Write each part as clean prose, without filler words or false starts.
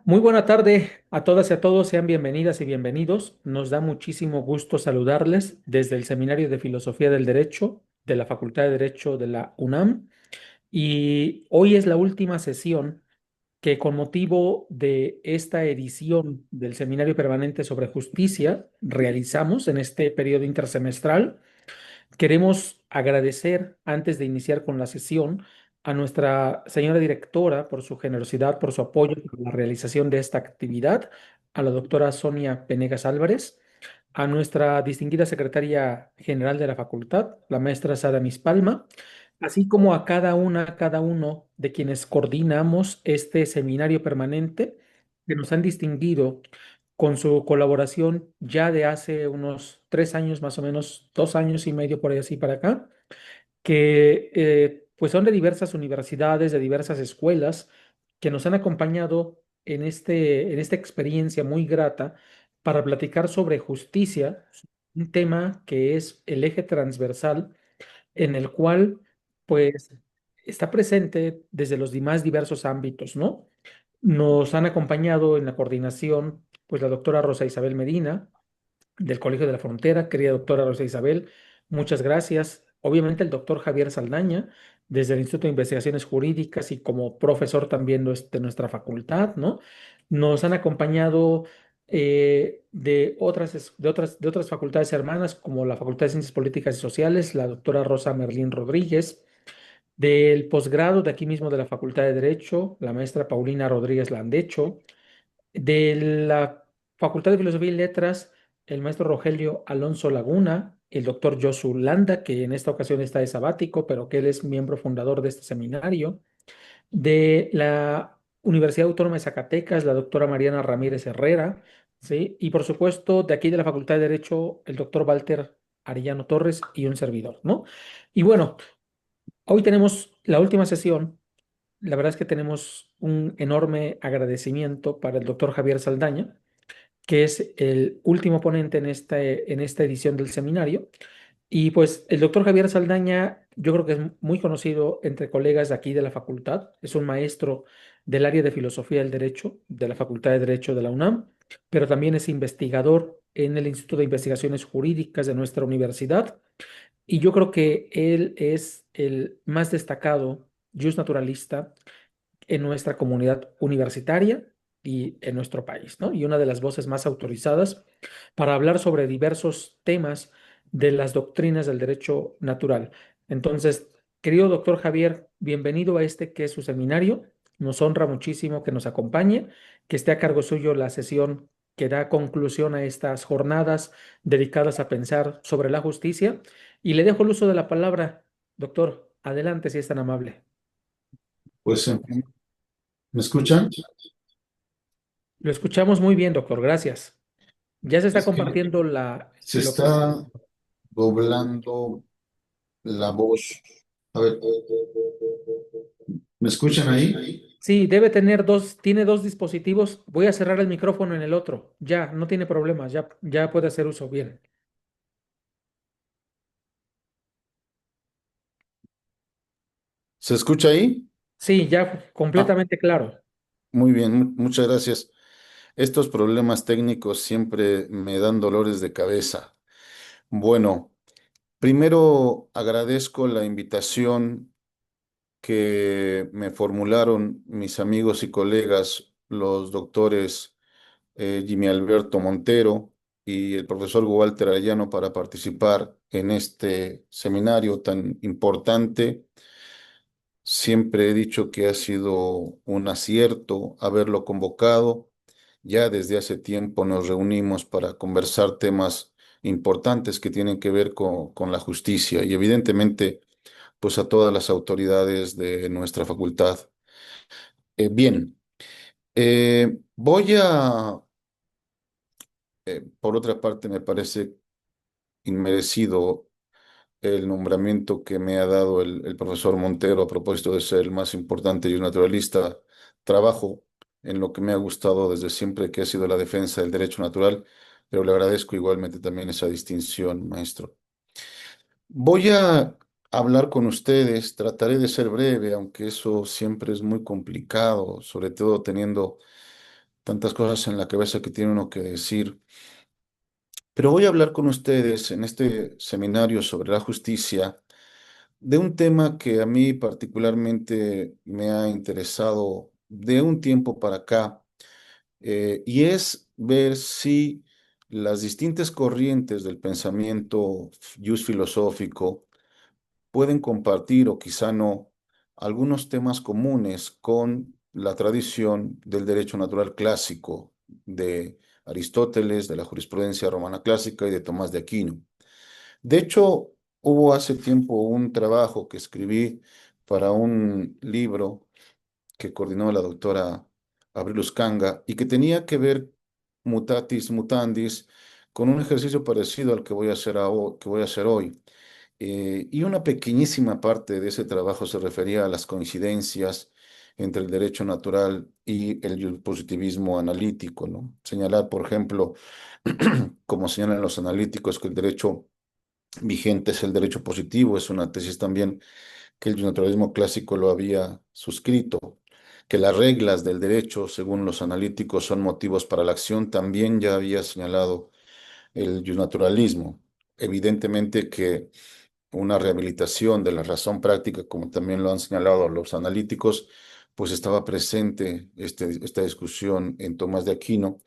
Muy buena tarde a todas y a todos, sean bienvenidas y bienvenidos. Nos da muchísimo gusto saludarles desde el Seminario de Filosofía del Derecho de la Facultad de Derecho de la UNAM. Y hoy es la última sesión que con motivo de esta edición del Seminario Permanente sobre Justicia realizamos en este periodo intersemestral. Queremos agradecer, antes de iniciar con la sesión, a nuestra señora directora por su generosidad, por su apoyo en la realización de esta actividad, a la doctora Sonia Penegas Álvarez, a nuestra distinguida secretaria general de la facultad, la maestra Sara Mispalma, así como a cada uno de quienes coordinamos este seminario permanente que nos han distinguido con su colaboración ya de hace unos 3 años, más o menos 2 años y medio por ahí así para acá, que pues son de diversas universidades, de diversas escuelas, que nos han acompañado en esta experiencia muy grata para platicar sobre justicia, un tema que es el eje transversal en el cual pues está presente desde los más diversos ámbitos, ¿no? Nos han acompañado en la coordinación pues la doctora Rosa Isabel Medina del Colegio de la Frontera, querida doctora Rosa Isabel, muchas gracias. Obviamente el doctor Javier Saldaña, desde el Instituto de Investigaciones Jurídicas y como profesor también de nuestra facultad, ¿no? Nos han acompañado de otras facultades hermanas, como la Facultad de Ciencias Políticas y Sociales, la doctora Rosa Merlín Rodríguez, del posgrado de aquí mismo de la Facultad de Derecho, la maestra Paulina Rodríguez Landecho, de la Facultad de Filosofía y Letras, el maestro Rogelio Alonso Laguna, el doctor Josu Landa, que en esta ocasión está de sabático, pero que él es miembro fundador de este seminario, de la Universidad Autónoma de Zacatecas, la doctora Mariana Ramírez Herrera, ¿sí? Y por supuesto, de aquí de la Facultad de Derecho, el doctor Walter Arellano Torres y un servidor, ¿no? Y bueno, hoy tenemos la última sesión. La verdad es que tenemos un enorme agradecimiento para el doctor Javier Saldaña, que es el último ponente en esta edición del seminario. Y pues el doctor Javier Saldaña, yo creo que es muy conocido entre colegas de aquí de la facultad. Es un maestro del área de filosofía del derecho de la Facultad de Derecho de la UNAM, pero también es investigador en el Instituto de Investigaciones Jurídicas de nuestra universidad. Y yo creo que él es el más destacado naturalista en nuestra comunidad universitaria y en nuestro país, ¿no? Y una de las voces más autorizadas para hablar sobre diversos temas de las doctrinas del derecho natural. Entonces, querido doctor Javier, bienvenido a este que es su seminario. Nos honra muchísimo que nos acompañe, que esté a cargo suyo la sesión que da conclusión a estas jornadas dedicadas a pensar sobre la justicia. Y le dejo el uso de la palabra, doctor. Adelante, si es tan amable. Pues, ¿me escuchan? Lo escuchamos muy bien, doctor. Gracias. Ya se está Es que compartiendo se está doblando la voz. A ver, ¿me escuchan ahí? Sí, tiene dos dispositivos. Voy a cerrar el micrófono en el otro. Ya, no tiene problemas. Ya puede hacer uso bien. ¿Se escucha ahí? Sí, ya Ah, completamente claro. muy bien, muchas gracias. Estos problemas técnicos siempre me dan dolores de cabeza. Bueno, primero agradezco la invitación que me formularon mis amigos y colegas, los doctores Jimmy Alberto Montero y el profesor Walter Arellano para participar en este seminario tan importante. Siempre he dicho que ha sido un acierto haberlo convocado. Ya desde hace tiempo nos reunimos para conversar temas importantes que tienen que ver con la justicia y evidentemente pues a todas las autoridades de nuestra facultad. Bien, por otra parte, me parece inmerecido el nombramiento que me ha dado el profesor Montero a propósito de ser el más importante y un naturalista. Trabajo en lo que me ha gustado desde siempre, que ha sido la defensa del derecho natural, pero le agradezco igualmente también esa distinción, maestro. Voy a hablar con ustedes. Trataré de ser breve, aunque eso siempre es muy complicado, sobre todo teniendo tantas cosas en la cabeza que tiene uno que decir. Pero voy a hablar con ustedes en este seminario sobre la justicia de un tema que a mí particularmente me ha interesado de un tiempo para acá, y es ver si las distintas corrientes del pensamiento filosófico pueden compartir o quizá no algunos temas comunes con la tradición del derecho natural clásico de Aristóteles, de la jurisprudencia romana clásica y de Tomás de Aquino. De hecho, hubo hace tiempo un trabajo que escribí para un libro que coordinó la doctora Abril Uscanga y que tenía que ver mutatis mutandis con un ejercicio parecido al que voy a hacer, que voy a hacer hoy. Y una pequeñísima parte de ese trabajo se refería a las coincidencias entre el derecho natural y el positivismo analítico, ¿no? Señalar, por ejemplo, como señalan los analíticos, que el derecho vigente es el derecho positivo, es una tesis también que el naturalismo clásico lo había suscrito, que las reglas del derecho, según los analíticos, son motivos para la acción, también ya había señalado el naturalismo. Evidentemente que una rehabilitación de la razón práctica, como también lo han señalado los analíticos, pues estaba presente esta discusión en Tomás de Aquino,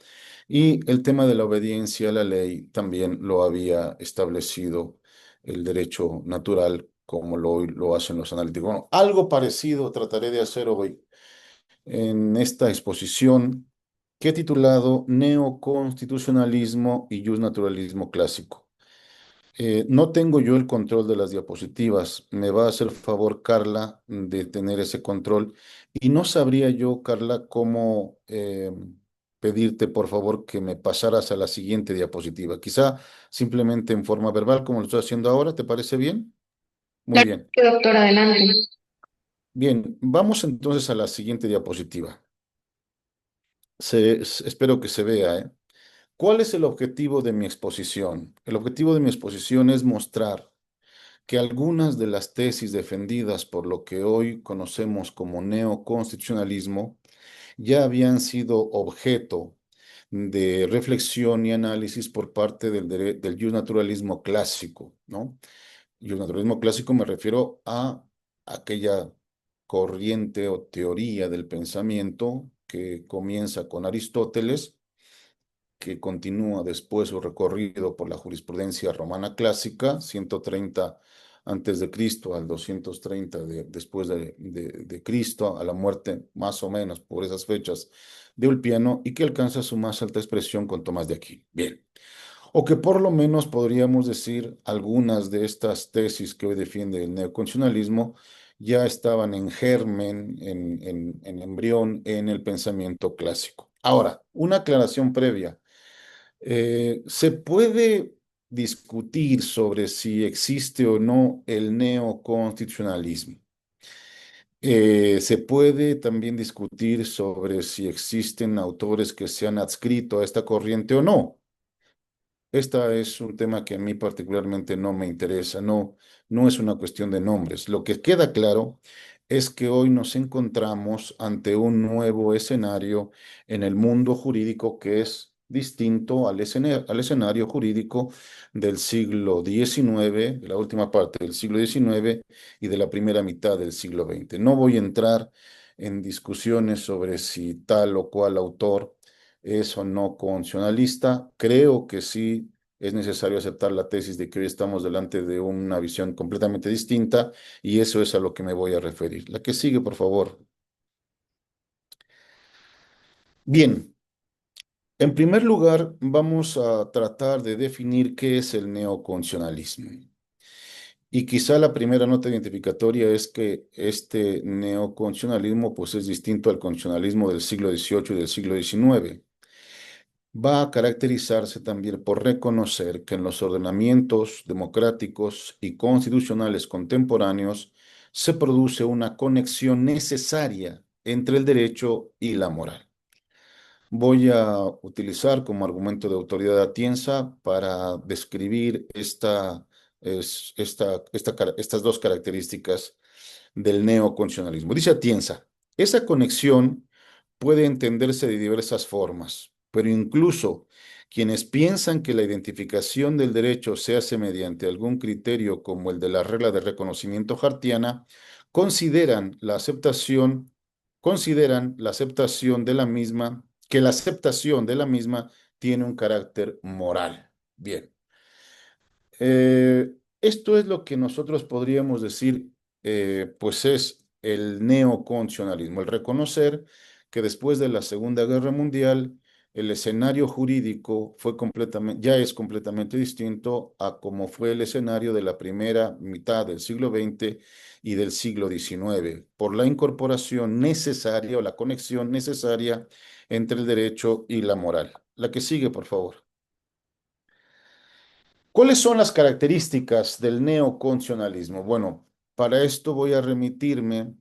y el tema de la obediencia a la ley también lo había establecido el derecho natural, como lo hacen los analíticos. Bueno, algo parecido trataré de hacer hoy en esta exposición que he titulado Neoconstitucionalismo y Justnaturalismo clásico. No tengo yo el control de las diapositivas. Me va a hacer favor, Carla, de tener ese control. Y no sabría yo, Carla, cómo pedirte, por favor, que me pasaras a la siguiente diapositiva. Quizá simplemente en forma verbal, como lo estoy haciendo ahora. ¿Te parece bien? Muy Claro bien. que, doctor, adelante. Bien, vamos entonces a la siguiente diapositiva. Espero que se vea, ¿eh? ¿Cuál es el objetivo de mi exposición? El objetivo de mi exposición es mostrar que algunas de las tesis defendidas por lo que hoy conocemos como neoconstitucionalismo ya habían sido objeto de reflexión y análisis por parte del justnaturalismo clásico, ¿no? Justnaturalismo clásico me refiero a aquella corriente o teoría del pensamiento que comienza con Aristóteles, que continúa después su recorrido por la jurisprudencia romana clásica, 130 antes de Cristo al 230 después de Cristo, a la muerte más o menos por esas fechas de Ulpiano, y que alcanza su más alta expresión con Tomás de Aquino. Bien, o que por lo menos podríamos decir algunas de estas tesis que hoy defiende el neoconstitucionalismo ya estaban en germen, en embrión, en el pensamiento clásico. Ahora, una aclaración previa. Se puede discutir sobre si existe o no el neoconstitucionalismo. Se puede también discutir sobre si existen autores que se han adscrito a esta corriente o no. Esta es un tema que a mí particularmente no me interesa, no, no es una cuestión de nombres. Lo que queda claro es que hoy nos encontramos ante un nuevo escenario en el mundo jurídico que es distinto al escenario jurídico del siglo XIX, de la última parte del siglo XIX y de la primera mitad del siglo XX. No voy a entrar en discusiones sobre si tal o cual autor es o no constitucionalista. Creo que sí es necesario aceptar la tesis de que hoy estamos delante de una visión completamente distinta, y eso es a lo que me voy a referir. La que sigue, por favor. Bien, en primer lugar, vamos a tratar de definir qué es el neoconstitucionalismo. Y quizá la primera nota identificatoria es que este neoconstitucionalismo pues, es distinto al constitucionalismo del siglo XVIII y del siglo XIX. Va a caracterizarse también por reconocer que en los ordenamientos democráticos y constitucionales contemporáneos se produce una conexión necesaria entre el derecho y la moral. Voy a utilizar como argumento de autoridad atienza para describir esta es estas dos características del neoconstitucionalismo. Dice Atienza, esa conexión puede entenderse de diversas formas, pero incluso quienes piensan que la identificación del derecho se hace mediante algún criterio como el de la regla de reconocimiento hartiana, consideran la aceptación, consideran la aceptación de la misma, que la aceptación de la misma tiene un carácter moral. Bien. Esto es lo que nosotros podríamos decir, pues es el neoconstitucionalismo, el reconocer que después de la Segunda Guerra Mundial el escenario jurídico fue completamente, ya es completamente distinto a como fue el escenario de la primera mitad del siglo XX y del siglo XIX, por la incorporación necesaria o la conexión necesaria entre el derecho y la moral. La que sigue, por favor. ¿Cuáles son las características del neoconstitucionalismo? Bueno, para esto voy a remitirme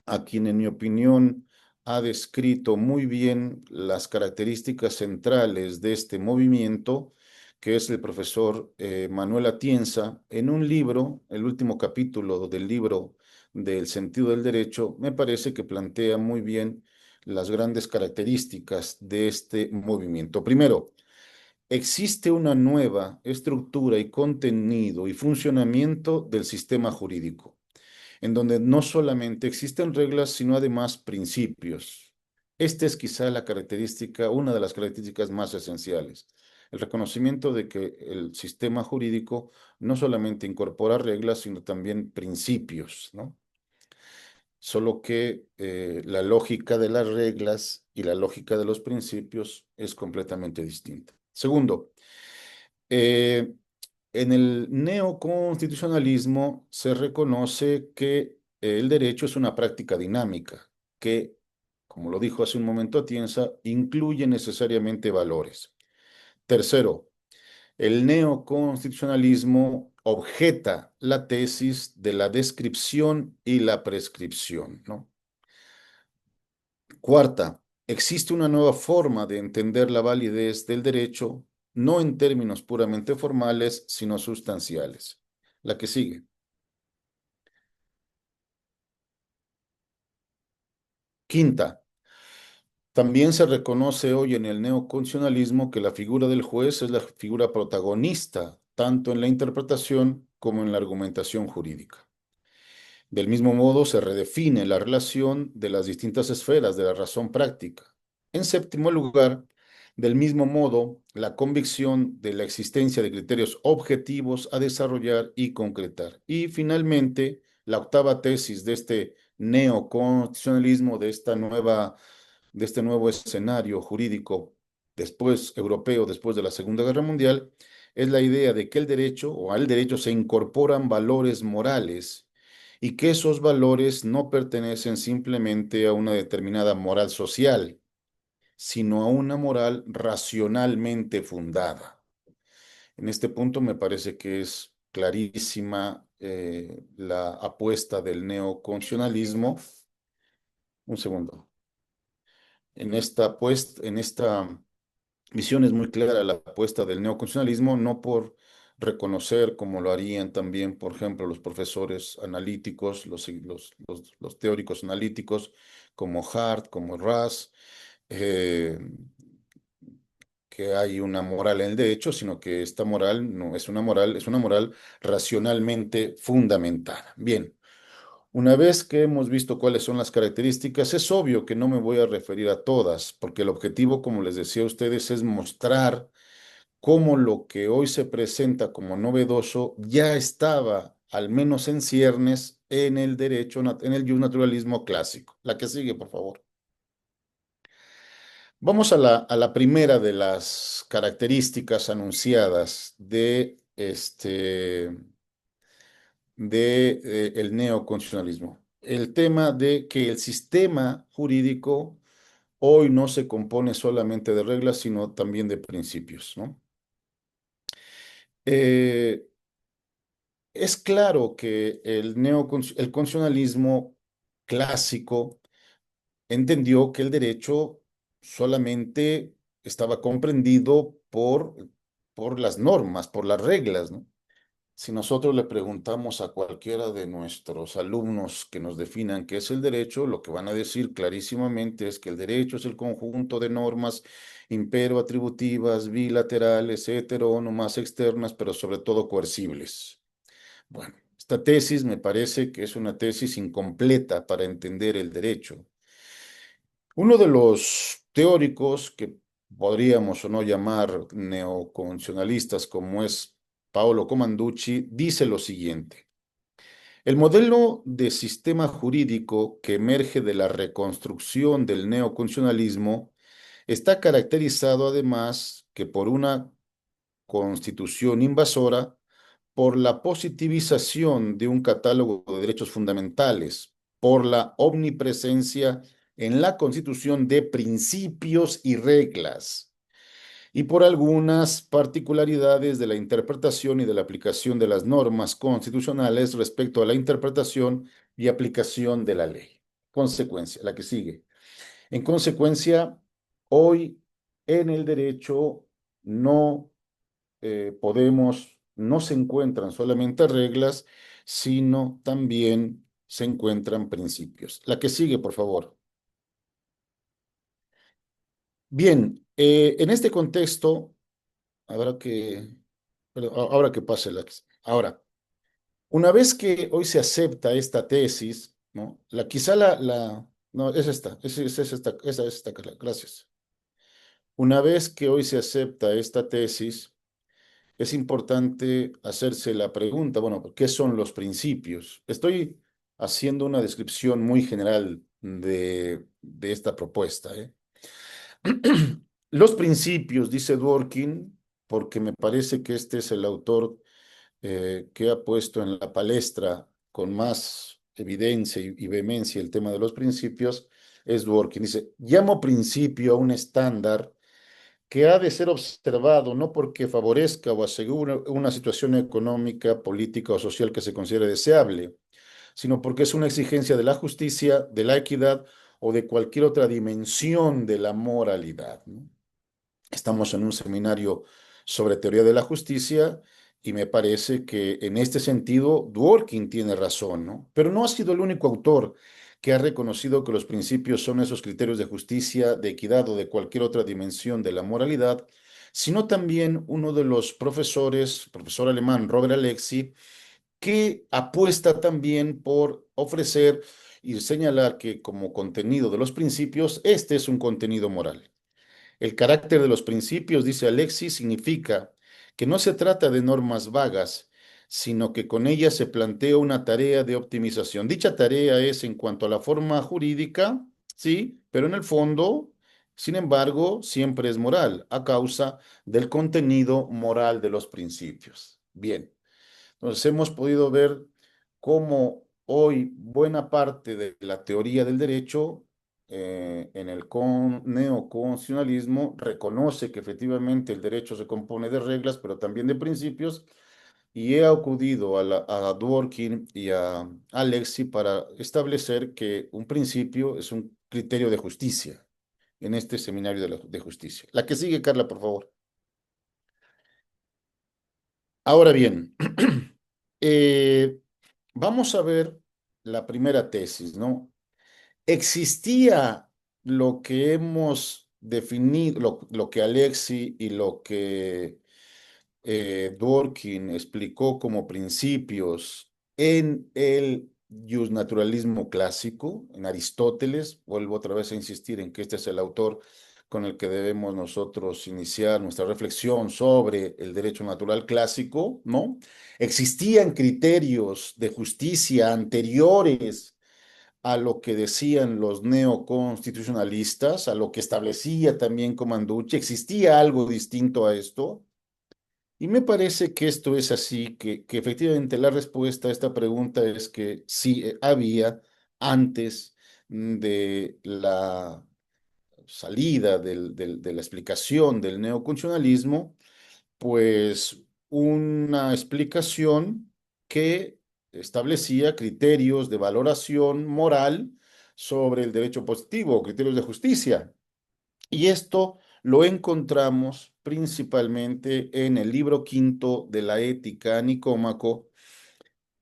a quien, en mi opinión, ha descrito muy bien las características centrales de este movimiento, que es el profesor Manuel Atienza, en un libro, el último capítulo del libro del sentido del derecho, me parece que plantea muy bien las grandes características de este movimiento. Primero, existe una nueva estructura y contenido y funcionamiento del sistema jurídico, en donde no solamente existen reglas, sino además principios. Esta es quizá la característica, una de las características más esenciales. El reconocimiento de que el sistema jurídico no solamente incorpora reglas, sino también principios, ¿no? Solo que la lógica de las reglas y la lógica de los principios es completamente distinta. Segundo, eh, en el neoconstitucionalismo se reconoce que el derecho es una práctica dinámica que, como lo dijo hace un momento Atienza, incluye necesariamente valores. Tercero, el neoconstitucionalismo objeta la tesis de la descripción y la prescripción, ¿no? Cuarta, existe una nueva forma de entender la validez del derecho, no en términos puramente formales, sino sustanciales. La que sigue. Quinta, también se reconoce hoy en el neoconstitucionalismo que la figura del juez es la figura protagonista, tanto en la interpretación como en la argumentación jurídica. Del mismo modo, se redefine la relación de las distintas esferas de la razón práctica. En séptimo lugar, del mismo modo, la convicción de la existencia de criterios objetivos a desarrollar y concretar. Y finalmente, la octava tesis de este neoconstitucionalismo, de este nuevo escenario jurídico europeo, después de la Segunda Guerra Mundial, es la idea de que el derecho o al derecho se incorporan valores morales y que esos valores no pertenecen simplemente a una determinada moral social, sino a una moral racionalmente fundada. En este punto me parece que es clarísima la apuesta del neoconstitucionalismo. Un segundo. En esta visión es muy clara la apuesta del neoconstitucionalismo, no por reconocer, como lo harían también, por ejemplo, los profesores analíticos, los teóricos analíticos, como Hart, como Raz, eh, que hay una moral en el derecho, sino que esta moral no es una moral, es una moral racionalmente fundamentada. Bien. Una vez que hemos visto cuáles son las características, es obvio que no me voy a referir a todas, porque el objetivo, como les decía a ustedes, es mostrar cómo lo que hoy se presenta como novedoso ya estaba, al menos en ciernes, en el derecho, en el naturalismo clásico. La que sigue, por favor. Vamos a la primera de las características anunciadas de el neoconstitucionalismo. El tema de que el sistema jurídico hoy no se compone solamente de reglas, sino también de principios, ¿no? Eh, es claro que el constitucionalismo clásico entendió que el derecho solamente estaba comprendido por las normas, por las reglas, ¿no? Si nosotros le preguntamos a cualquiera de nuestros alumnos que nos definan qué es el derecho, lo que van a decir clarísimamente es que el derecho es el conjunto de normas impero-atributivas, bilaterales, heterónomas, externas, pero sobre todo coercibles. Bueno, esta tesis me parece que es una tesis incompleta para entender el derecho. Uno de los teóricos que podríamos o no llamar neoconvencionalistas, como es Paolo Comanducci, dice lo siguiente: el modelo de sistema jurídico que emerge de la reconstrucción del neoconstitucionalismo está caracterizado además que por una constitución invasora, por la positivización de un catálogo de derechos fundamentales, por la omnipresencia en la Constitución de principios y reglas, y por algunas particularidades de la interpretación y de la aplicación de las normas constitucionales respecto a la interpretación y aplicación de la ley. Consecuencia, la que sigue. En consecuencia, hoy en el derecho no no se encuentran solamente reglas, sino también se encuentran principios. La que sigue, por favor. Bien, en este contexto, habrá que, ahora que pase la... Ahora, una vez que hoy se acepta esta tesis, ¿no? Quizá no, es esta, esa es esta, gracias. Una vez que hoy se acepta esta tesis, es importante hacerse la pregunta, bueno, ¿qué son los principios? Estoy haciendo una descripción muy general de esta propuesta, ¿eh? Los principios, dice Dworkin, porque me parece que este es el autor que ha puesto en la palestra con más evidencia y vehemencia el tema de los principios, es Dworkin. Dice, llamo principio a un estándar que ha de ser observado no porque favorezca o asegure una situación económica, política o social que se considere deseable, sino porque es una exigencia de la justicia, de la equidad o de cualquier otra dimensión de la moralidad, ¿no? Estamos en un seminario sobre teoría de la justicia y me parece que en este sentido Dworkin tiene razón, ¿no? Pero no ha sido el único autor que ha reconocido que los principios son esos criterios de justicia, de equidad o de cualquier otra dimensión de la moralidad, sino también uno de los profesores, profesor alemán Robert Alexi, que apuesta también por ofrecer y señalar que como contenido de los principios, este es un contenido moral. El carácter de los principios, dice Alexis, significa que no se trata de normas vagas, sino que con ellas se plantea una tarea de optimización. Dicha tarea es en cuanto a la forma jurídica, sí, pero en el fondo, sin embargo, siempre es moral, a causa del contenido moral de los principios. Bien. Entonces hemos podido ver cómo hoy buena parte de la teoría del derecho en el neoconstitucionalismo reconoce que efectivamente el derecho se compone de reglas, pero también de principios, y he acudido a Dworkin y a Alexi para establecer que un principio es un criterio de justicia en este seminario de justicia. La que sigue, Carla, por favor. Ahora bien, eh, vamos a ver la primera tesis, ¿no? ¿Existía lo que hemos definido, lo que Alexi y lo que Dworkin explicó como principios en el justnaturalismo clásico, en Aristóteles? Vuelvo otra vez a insistir en que este es el autor con el que debemos nosotros iniciar nuestra reflexión sobre el derecho natural clásico, ¿no? ¿Existían criterios de justicia anteriores a lo que decían los neoconstitucionalistas, a lo que establecía también Comanducci? ¿Existía algo distinto a esto? Y me parece que esto es así, que efectivamente la respuesta a esta pregunta es que sí había antes de la salida de la explicación del neoconstitucionalismo, pues una explicación que establecía criterios de valoración moral sobre el derecho positivo, criterios de justicia. Y esto lo encontramos principalmente en el libro quinto de la Ética a Nicómaco,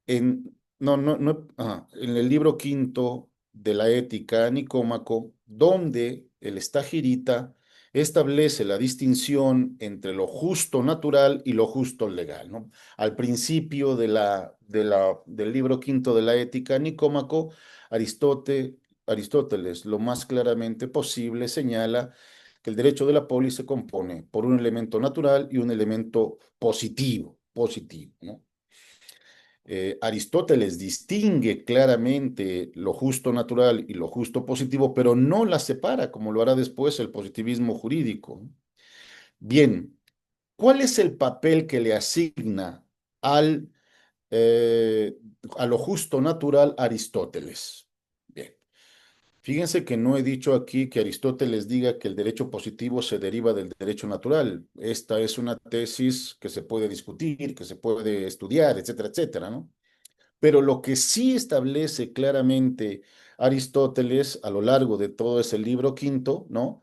en el libro quinto de la Ética a Nicómaco, donde el estagirita establece la distinción entre lo justo natural y lo justo legal, ¿no? Al principio del libro quinto de la Ética a Nicómaco, Aristóteles, lo más claramente posible, señala que el derecho de la polis se compone por un elemento natural y un elemento positivo, ¿no? Aristóteles distingue claramente lo justo natural y lo justo positivo, pero no las separa, como lo hará después el positivismo jurídico. Bien, ¿cuál es el papel que le asigna al, eh, a lo justo natural Aristóteles? Bien, fíjense que no he dicho aquí que Aristóteles diga que el derecho positivo se deriva del derecho natural. Esta es una tesis que se puede discutir, que se puede estudiar, etcétera, etcétera, ¿no? Pero lo que sí establece claramente Aristóteles a lo largo de todo ese libro quinto, ¿no?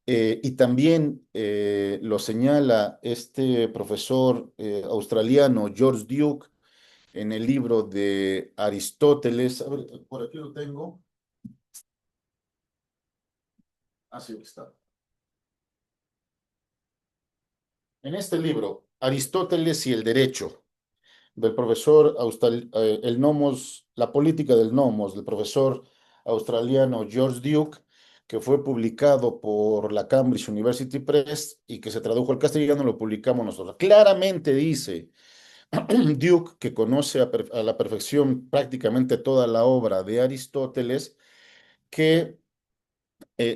Y también lo señala este profesor australiano George Duke en el libro de Aristóteles. A ver, por aquí lo tengo. Así está. En este libro, Aristóteles y el derecho, del profesor el nomos, la política del nomos, del profesor australiano George Duke, que fue publicado por la Cambridge University Press y que se tradujo al castellano, lo publicamos nosotros. Claramente dice Duke, que conoce a la perfección prácticamente toda la obra de Aristóteles, que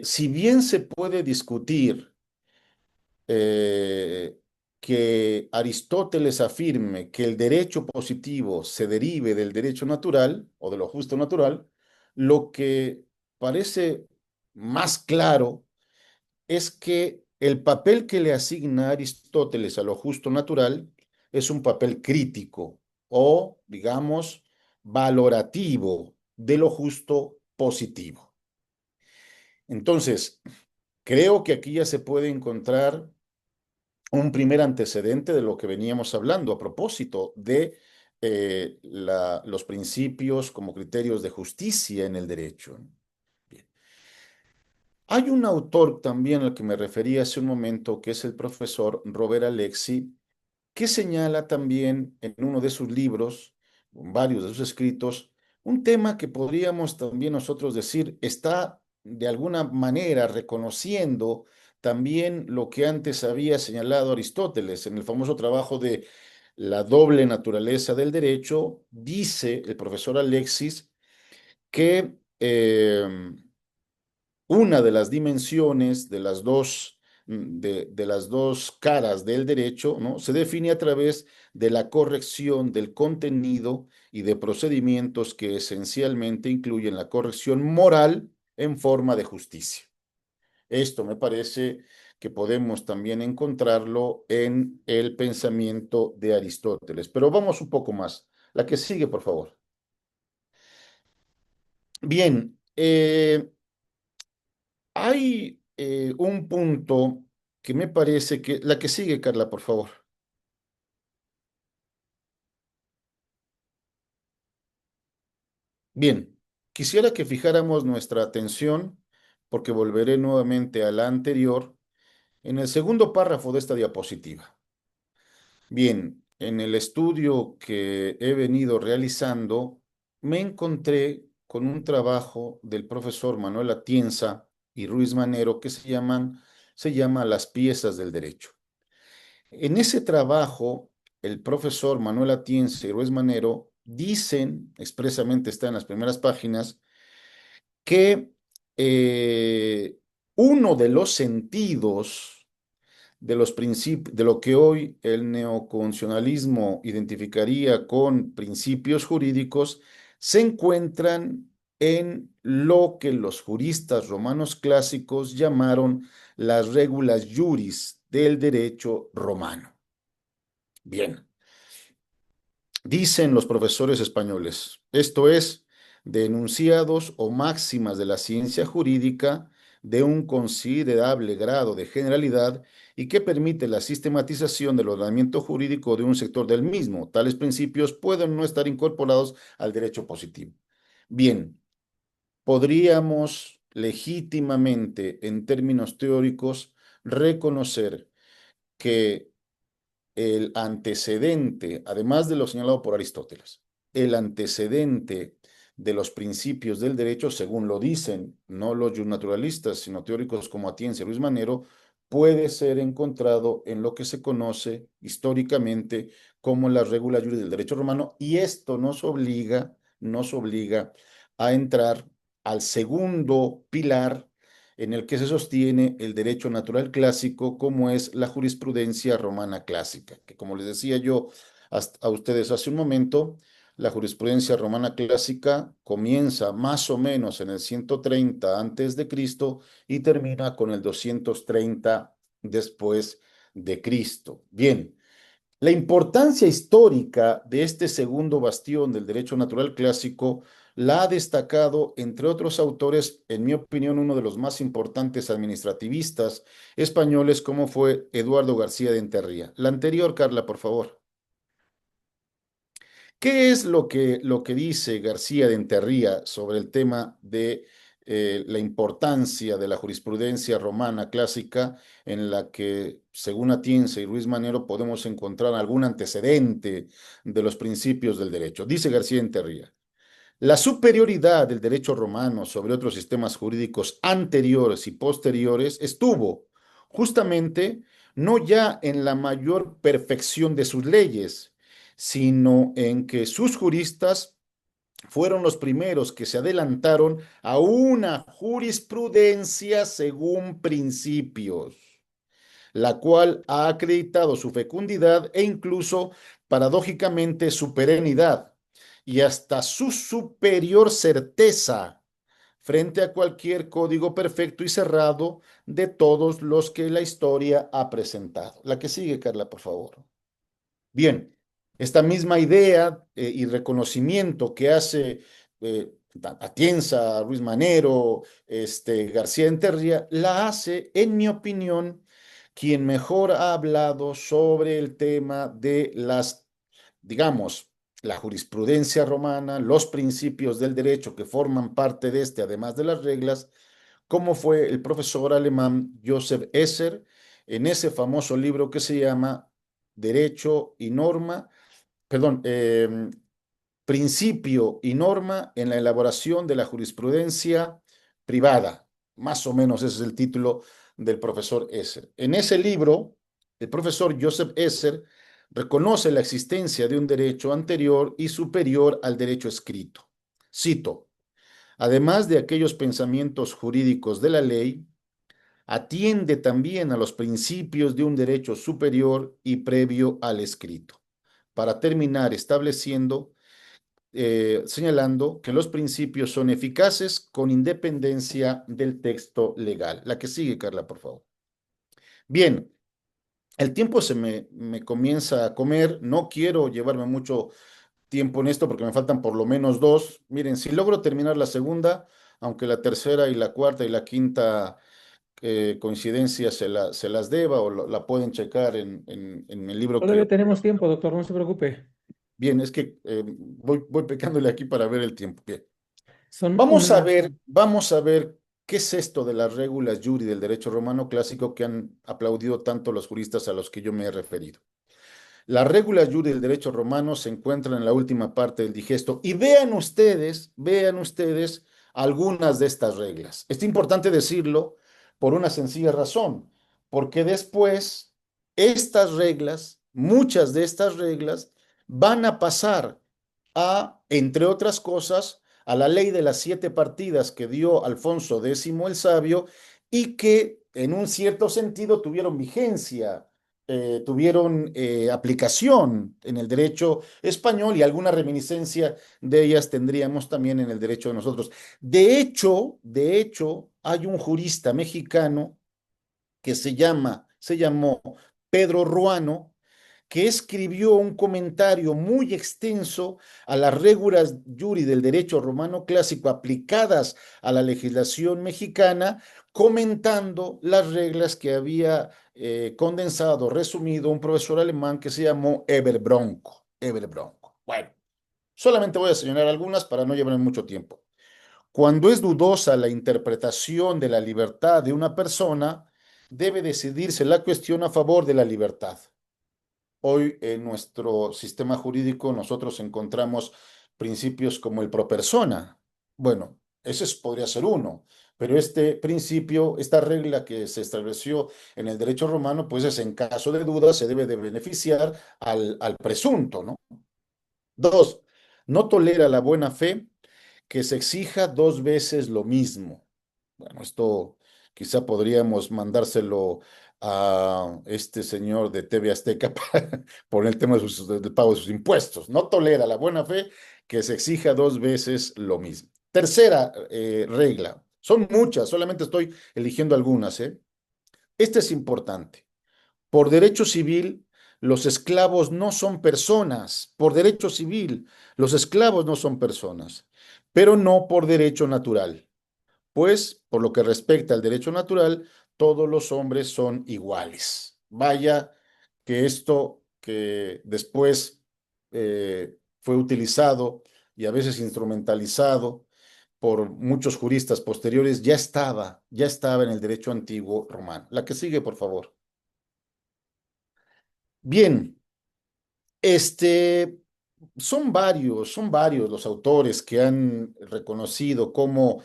si bien se puede discutir eh, que Aristóteles afirme que el derecho positivo se derive del derecho natural o de lo justo natural, lo que parece más claro es que el papel que le asigna Aristóteles a lo justo natural es un papel crítico o, digamos, valorativo de lo justo positivo. Entonces, creo que aquí ya se puede encontrar un primer antecedente de lo que veníamos hablando a propósito de los principios como criterios de justicia en el derecho. Bien. Hay un autor también al que me refería hace un momento, que es el profesor Robert Alexi, que señala también en uno de sus libros, en varios de sus escritos, un tema que podríamos también nosotros decir está de alguna manera reconociendo también lo que antes había señalado Aristóteles en el famoso trabajo de la doble naturaleza del derecho. Dice el profesor Alexis que una de las dimensiones de las dos caras del derecho, ¿no? Se define a través de la corrección del contenido y de procedimientos que esencialmente incluyen la corrección moral en forma de justicia. Esto me parece que podemos también encontrarlo en el pensamiento de Aristóteles. Pero vamos un poco más. La que sigue, por favor. Bien, hay un punto que me parece que... La que sigue, Carla, por favor. Bien, quisiera que fijáramos nuestra atención, porque volveré nuevamente a la anterior, en el segundo párrafo de esta diapositiva. Bien, en el estudio que he venido realizando, me encontré con un trabajo del profesor Manuel Atienza y Ruiz Manero que se llama Las piezas del derecho. En ese trabajo, el profesor Manuel Atienza y Ruiz Manero dicen, expresamente está en las primeras páginas, que uno de los sentidos de los principios, de lo que hoy el neoconstitucionalismo identificaría con principios jurídicos, se encuentran en lo que los juristas romanos clásicos llamaron las regulas juris del derecho romano. Bien, dicen los profesores españoles, esto es, de enunciados o máximas de la ciencia jurídica de un considerable grado de generalidad y que permite la sistematización del ordenamiento jurídico de un sector del mismo. Tales principios pueden no estar incorporados al derecho positivo. Bien, podríamos legítimamente, en términos teóricos, reconocer que el antecedente, además de lo señalado por Aristóteles, el antecedente de los principios del derecho, según lo dicen no los naturalistas, sino teóricos como Atienza y Ruiz Manero, puede ser encontrado en lo que se conoce históricamente como la regula juris del derecho romano, y esto nos obliga a entrar al segundo pilar en el que se sostiene el derecho natural clásico, como es la jurisprudencia romana clásica, que como les decía yo a ustedes hace un momento, la jurisprudencia romana clásica comienza más o menos en el 130 antes de Cristo y termina con el 230 después de Cristo. Bien, la importancia histórica de este segundo bastión del derecho natural clásico la ha destacado, entre otros autores, en mi opinión, uno de los más importantes administrativistas españoles, como fue Eduardo García de Enterría. La anterior, Carla, por favor. ¿Qué es lo que dice García de Enterría sobre el tema de la importancia de la jurisprudencia romana clásica en la que, según Atienza y Ruiz Manero, podemos encontrar algún antecedente de los principios del derecho? Dice García de Enterría: la superioridad del derecho romano sobre otros sistemas jurídicos anteriores y posteriores estuvo justamente no ya en la mayor perfección de sus leyes, sino en que sus juristas fueron los primeros que se adelantaron a una jurisprudencia según principios, la cual ha acreditado su fecundidad e incluso, paradójicamente, su perenidad y hasta su superior certeza frente a cualquier código perfecto y cerrado de todos los que la historia ha presentado. La que sigue, Carla, por favor. Bien, esta misma idea y reconocimiento que hace Atienza, Ruiz Manero, García Enterría, la hace, en mi opinión, quien mejor ha hablado sobre el tema de las, digamos, la jurisprudencia romana, los principios del derecho que forman parte de este, además de las reglas, como fue el profesor alemán Joseph Esser en ese famoso libro que se llama Derecho y Norma, perdón, Principio y Norma en la elaboración de la jurisprudencia privada. Más o menos ese es el título del profesor Esser. En ese libro, el profesor Joseph Esser reconoce la existencia de un derecho anterior y superior al derecho escrito. Cito: además de aquellos pensamientos jurídicos de la ley, atiende también a los principios de un derecho superior y previo al escrito, para terminar estableciendo, señalando que los principios son eficaces con independencia del texto legal. La que sigue, Carla, por favor. Bien, el tiempo se me comienza a comer, no quiero llevarme mucho tiempo en esto porque me faltan por lo menos dos. Miren, si logro terminar la segunda, aunque la tercera y la cuarta y la quinta coincidencias se las deba o la pueden checar en el libro que Todavía le... tenemos tiempo, doctor, no se preocupe. Bien, es que voy pecándole aquí para ver el tiempo. Bien. Son una... Vamos a ver qué es esto de las regulas juris del derecho romano clásico que han aplaudido tanto los juristas a los que yo me he referido. Las reglas juris del derecho romano se encuentran en la última parte del digesto. Y vean ustedes algunas de estas reglas. Es importante decirlo por una sencilla razón, porque después estas reglas, muchas de estas reglas, van a pasar a, entre otras cosas, a la ley de las 7 partidas que dio Alfonso X el Sabio y que en un cierto sentido tuvieron vigencia, tuvieron aplicación en el derecho español y alguna reminiscencia de ellas tendríamos también en el derecho de nosotros. De hecho, hay un jurista mexicano que se llamó Pedro Ruano, que escribió un comentario muy extenso a las regulas iuri del derecho romano clásico aplicadas a la legislación mexicana, comentando las reglas que había condensado, resumido un profesor alemán que se llamó Eber Bronco. Eber Bronco. Bueno, solamente voy a señalar algunas para no llevarme mucho tiempo. Cuando es dudosa la interpretación de la libertad de una persona, debe decidirse la cuestión a favor de la libertad. Hoy en nuestro sistema jurídico nosotros encontramos principios como el pro persona. Bueno, podría ser uno, pero este principio, esta regla que se estableció en el derecho romano, pues es en caso de duda se debe de beneficiar al presunto, ¿no? Dos, no tolera la buena fe que se exija dos veces lo mismo. Bueno, esto quizá podríamos mandárselo a este señor de TV Azteca por el tema del pago de sus impuestos. No tolera la buena fe que se exija dos veces lo mismo. Tercera regla. Son muchas, solamente estoy eligiendo algunas, ¿eh? Esta es importante. Por derecho civil, los esclavos no son personas. Por derecho civil, los esclavos no son personas, pero no por derecho natural. Pues, por lo que respecta al derecho natural, todos los hombres son iguales. Vaya que esto que después fue utilizado y a veces instrumentalizado por muchos juristas posteriores, ya estaba en el derecho antiguo romano. La que sigue, por favor. Bien, este, son varios los autores que han reconocido cómo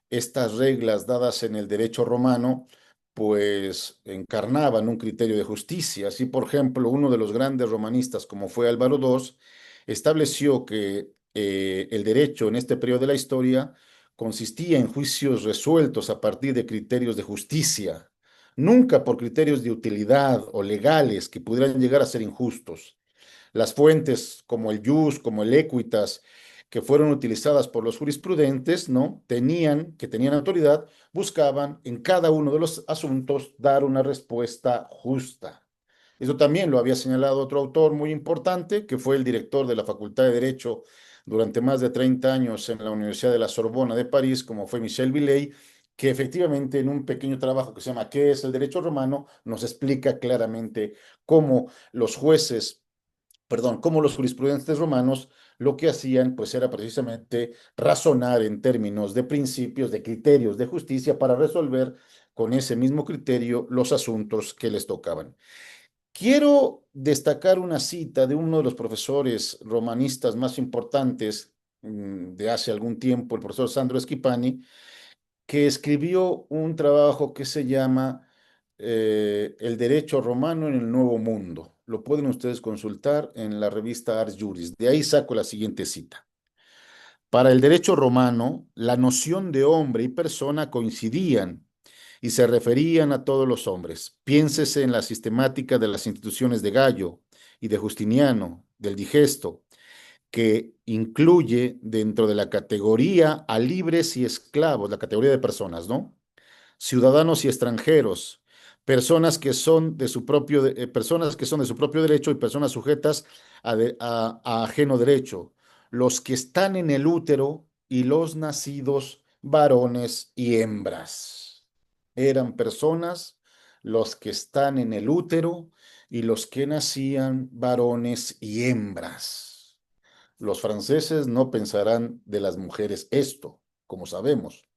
estas reglas dadas en el derecho romano, pues encarnaban un criterio de justicia. Así, por ejemplo, uno de los grandes romanistas, como fue Álvaro II, estableció que el derecho en este periodo de la historia consistía en juicios resueltos a partir de criterios de justicia, nunca por criterios de utilidad o legales que pudieran llegar a ser injustos. Las fuentes como el jus, como el equitas, que fueron utilizadas por los jurisprudentes, ¿no? Que tenían autoridad, buscaban en cada uno de los asuntos dar una respuesta justa. Eso también lo había señalado otro autor muy importante, que fue el director de la Facultad de Derecho durante más de 30 años en la Universidad de la Sorbona de París, como fue Michel Villey, que efectivamente en un pequeño trabajo que se llama ¿Qué es el derecho romano?, nos explica claramente cómo los jueces, perdón, como los jurisprudentes romanos lo que hacían pues era precisamente razonar en términos de principios, de criterios de justicia para resolver con ese mismo criterio los asuntos que les tocaban. Quiero destacar una cita de uno de los profesores romanistas más importantes de hace algún tiempo, el profesor Sandro Schipani, que escribió un trabajo que se llama El derecho romano en el Nuevo Mundo. Lo pueden ustedes consultar en la revista Ars Juris. De ahí saco la siguiente cita. Para el derecho romano, la noción de hombre y persona coincidían y se referían a todos los hombres. Piénsese en la sistemática de las instituciones de Gallo y de Justiniano, del Digesto, que incluye dentro de la categoría a libres y esclavos, la categoría de personas, ¿no? Ciudadanos y extranjeros, personas que son de su propio, personas que son de su propio derecho y personas sujetas a ajeno derecho, los que están en el útero y los nacidos varones y hembras. Eran personas los que están en el útero y los que nacían varones y hembras. Los franceses no pensarán de las mujeres esto, como sabemos.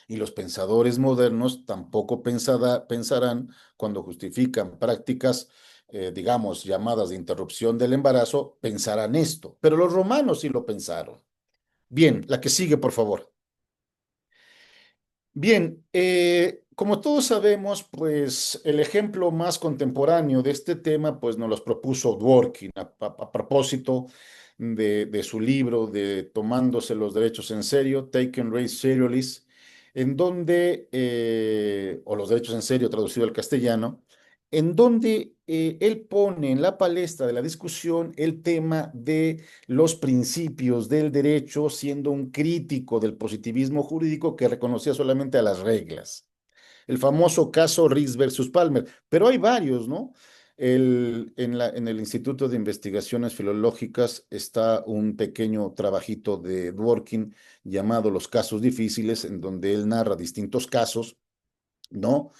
Y los pensadores modernos tampoco pensarán cuando justifican prácticas, digamos, llamadas de interrupción del embarazo, pensarán esto. Pero los romanos sí lo pensaron. Bien, la que sigue, por favor. Bien, como todos sabemos, pues el ejemplo más contemporáneo de este tema, pues nos los propuso Dworkin a propósito de su libro de Tomándose los derechos en serio, Taking Race Seriously, en donde, o los derechos en serio traducido al castellano, en donde él pone en la palestra de la discusión el tema de los principios del derecho, siendo un crítico del positivismo jurídico que reconocía solamente a las reglas. El famoso caso Riggs versus Palmer, pero hay varios, ¿no? En el Instituto de Investigaciones Filológicas está un pequeño trabajito de Dworkin llamado Los casos difíciles, en donde él narra distintos casos, ¿no?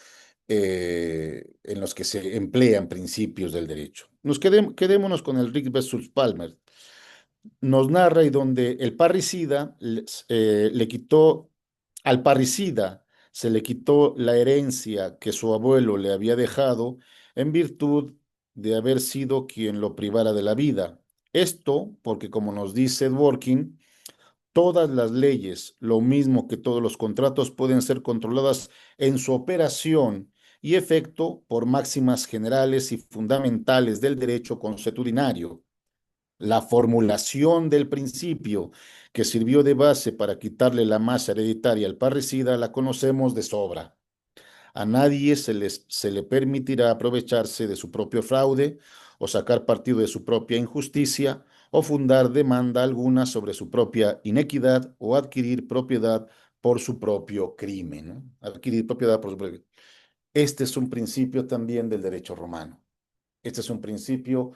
En los que se emplean principios del derecho. Quedémonos con el Rick versus Palmer. Nos narra y donde el parricida le quitó, al parricida se le quitó la herencia que su abuelo le había dejado en virtud de haber sido quien lo privara de la vida. Esto porque, como nos dice Dworkin, todas las leyes, lo mismo que todos los contratos, pueden ser controladas en su operación y efecto por máximas generales y fundamentales del derecho consuetudinario. La formulación del principio que sirvió de base para quitarle la masa hereditaria al parricida la conocemos de sobra. A nadie se le permitirá aprovecharse de su propio fraude o sacar partido de su propia injusticia o fundar demanda alguna sobre su propia inequidad o adquirir propiedad por su propio crimen, ¿no? Adquirir propiedad por su propio. Este es un principio también del derecho romano. Este es un principio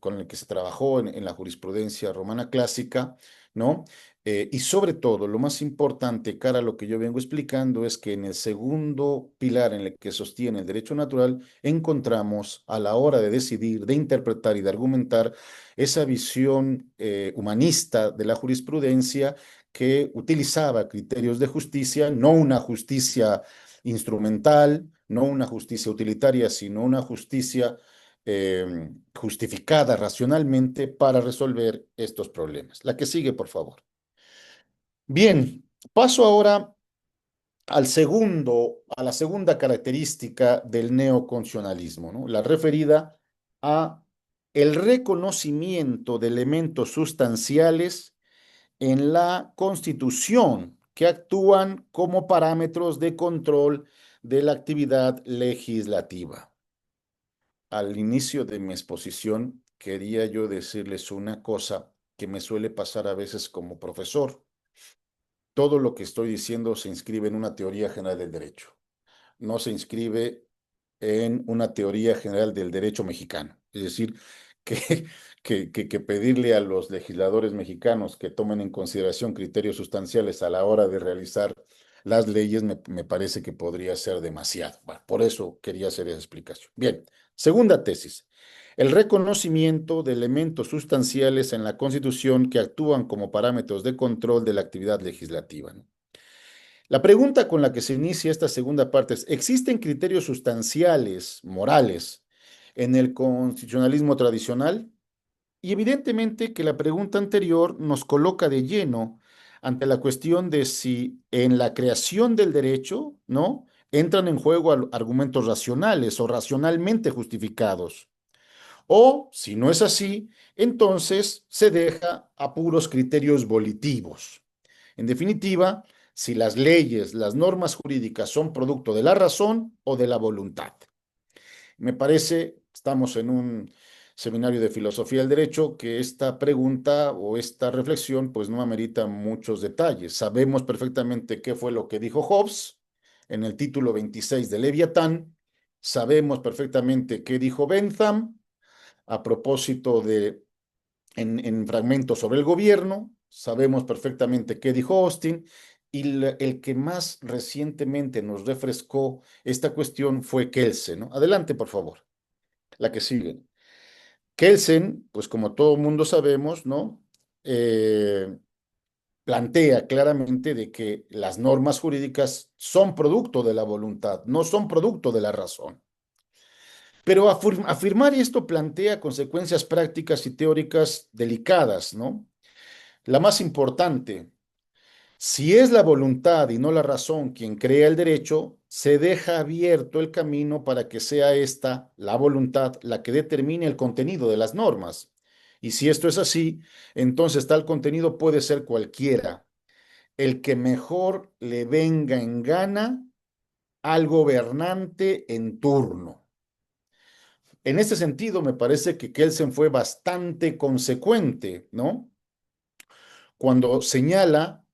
con el que se trabajó en la jurisprudencia romana clásica, ¿no? Y sobre todo, lo más importante, cara a lo que yo vengo explicando, es que en el segundo pilar en el que sostiene el derecho natural, encontramos a la hora de decidir, de interpretar y de argumentar esa visión humanista de la jurisprudencia que utilizaba criterios de justicia, no una justicia instrumental, no una justicia utilitaria, sino una justicia justificada racionalmente para resolver estos problemas. La que sigue, por favor. Bien, paso ahora a la segunda característica del neoconstitucionalismo, ¿no? La referida a el reconocimiento de elementos sustanciales en la Constitución que actúan como parámetros de control de la actividad legislativa. Al inicio de mi exposición, quería yo decirles una cosa que me suele pasar a veces como profesor. Todo lo que estoy diciendo se inscribe en una teoría general del derecho, no se inscribe en una teoría general del derecho mexicano. Es decir, que, que pedirle a los legisladores mexicanos que tomen en consideración criterios sustanciales a la hora de realizar las leyes me parece que podría ser demasiado. Bueno, por eso quería hacer esa explicación. Bien, segunda tesis. El reconocimiento de elementos sustanciales en la Constitución que actúan como parámetros de control de la actividad legislativa, ¿no? La pregunta con la que se inicia esta segunda parte es, ¿existen criterios sustanciales, morales, en el constitucionalismo tradicional? Y evidentemente que la pregunta anterior nos coloca de lleno ante la cuestión de si en la creación del derecho, ¿no? Entran en juego argumentos racionales o racionalmente justificados. O, si no es así, entonces se deja a puros criterios volitivos. En definitiva, si las leyes, las normas jurídicas son producto de la razón o de la voluntad. Me parece, estamos en un seminario de filosofía del derecho, que esta pregunta o esta reflexión pues no amerita muchos detalles. Sabemos perfectamente qué fue lo que dijo Hobbes en el título 26 de Leviatán, sabemos perfectamente qué dijo Bentham a propósito en fragmentos sobre el gobierno, sabemos perfectamente qué dijo Austin, y el que más recientemente nos refrescó esta cuestión fue Kelsen, ¿no? Adelante, por favor, la que sigue. Kelsen, pues como todo mundo sabemos, ¿no? Eh, plantea claramente de que las normas jurídicas son producto de la voluntad, no son producto de la razón. Pero afirmar esto plantea consecuencias prácticas y teóricas delicadas, ¿no? La más importante, si es la voluntad y no la razón quien crea el derecho, se deja abierto el camino para que sea esta, la voluntad, la que determine el contenido de las normas. Y si esto es así, entonces tal contenido puede ser cualquiera, el que mejor le venga en gana al gobernante en turno. En este sentido, me parece que Kelsen fue bastante consecuente, ¿no? Cuando señala,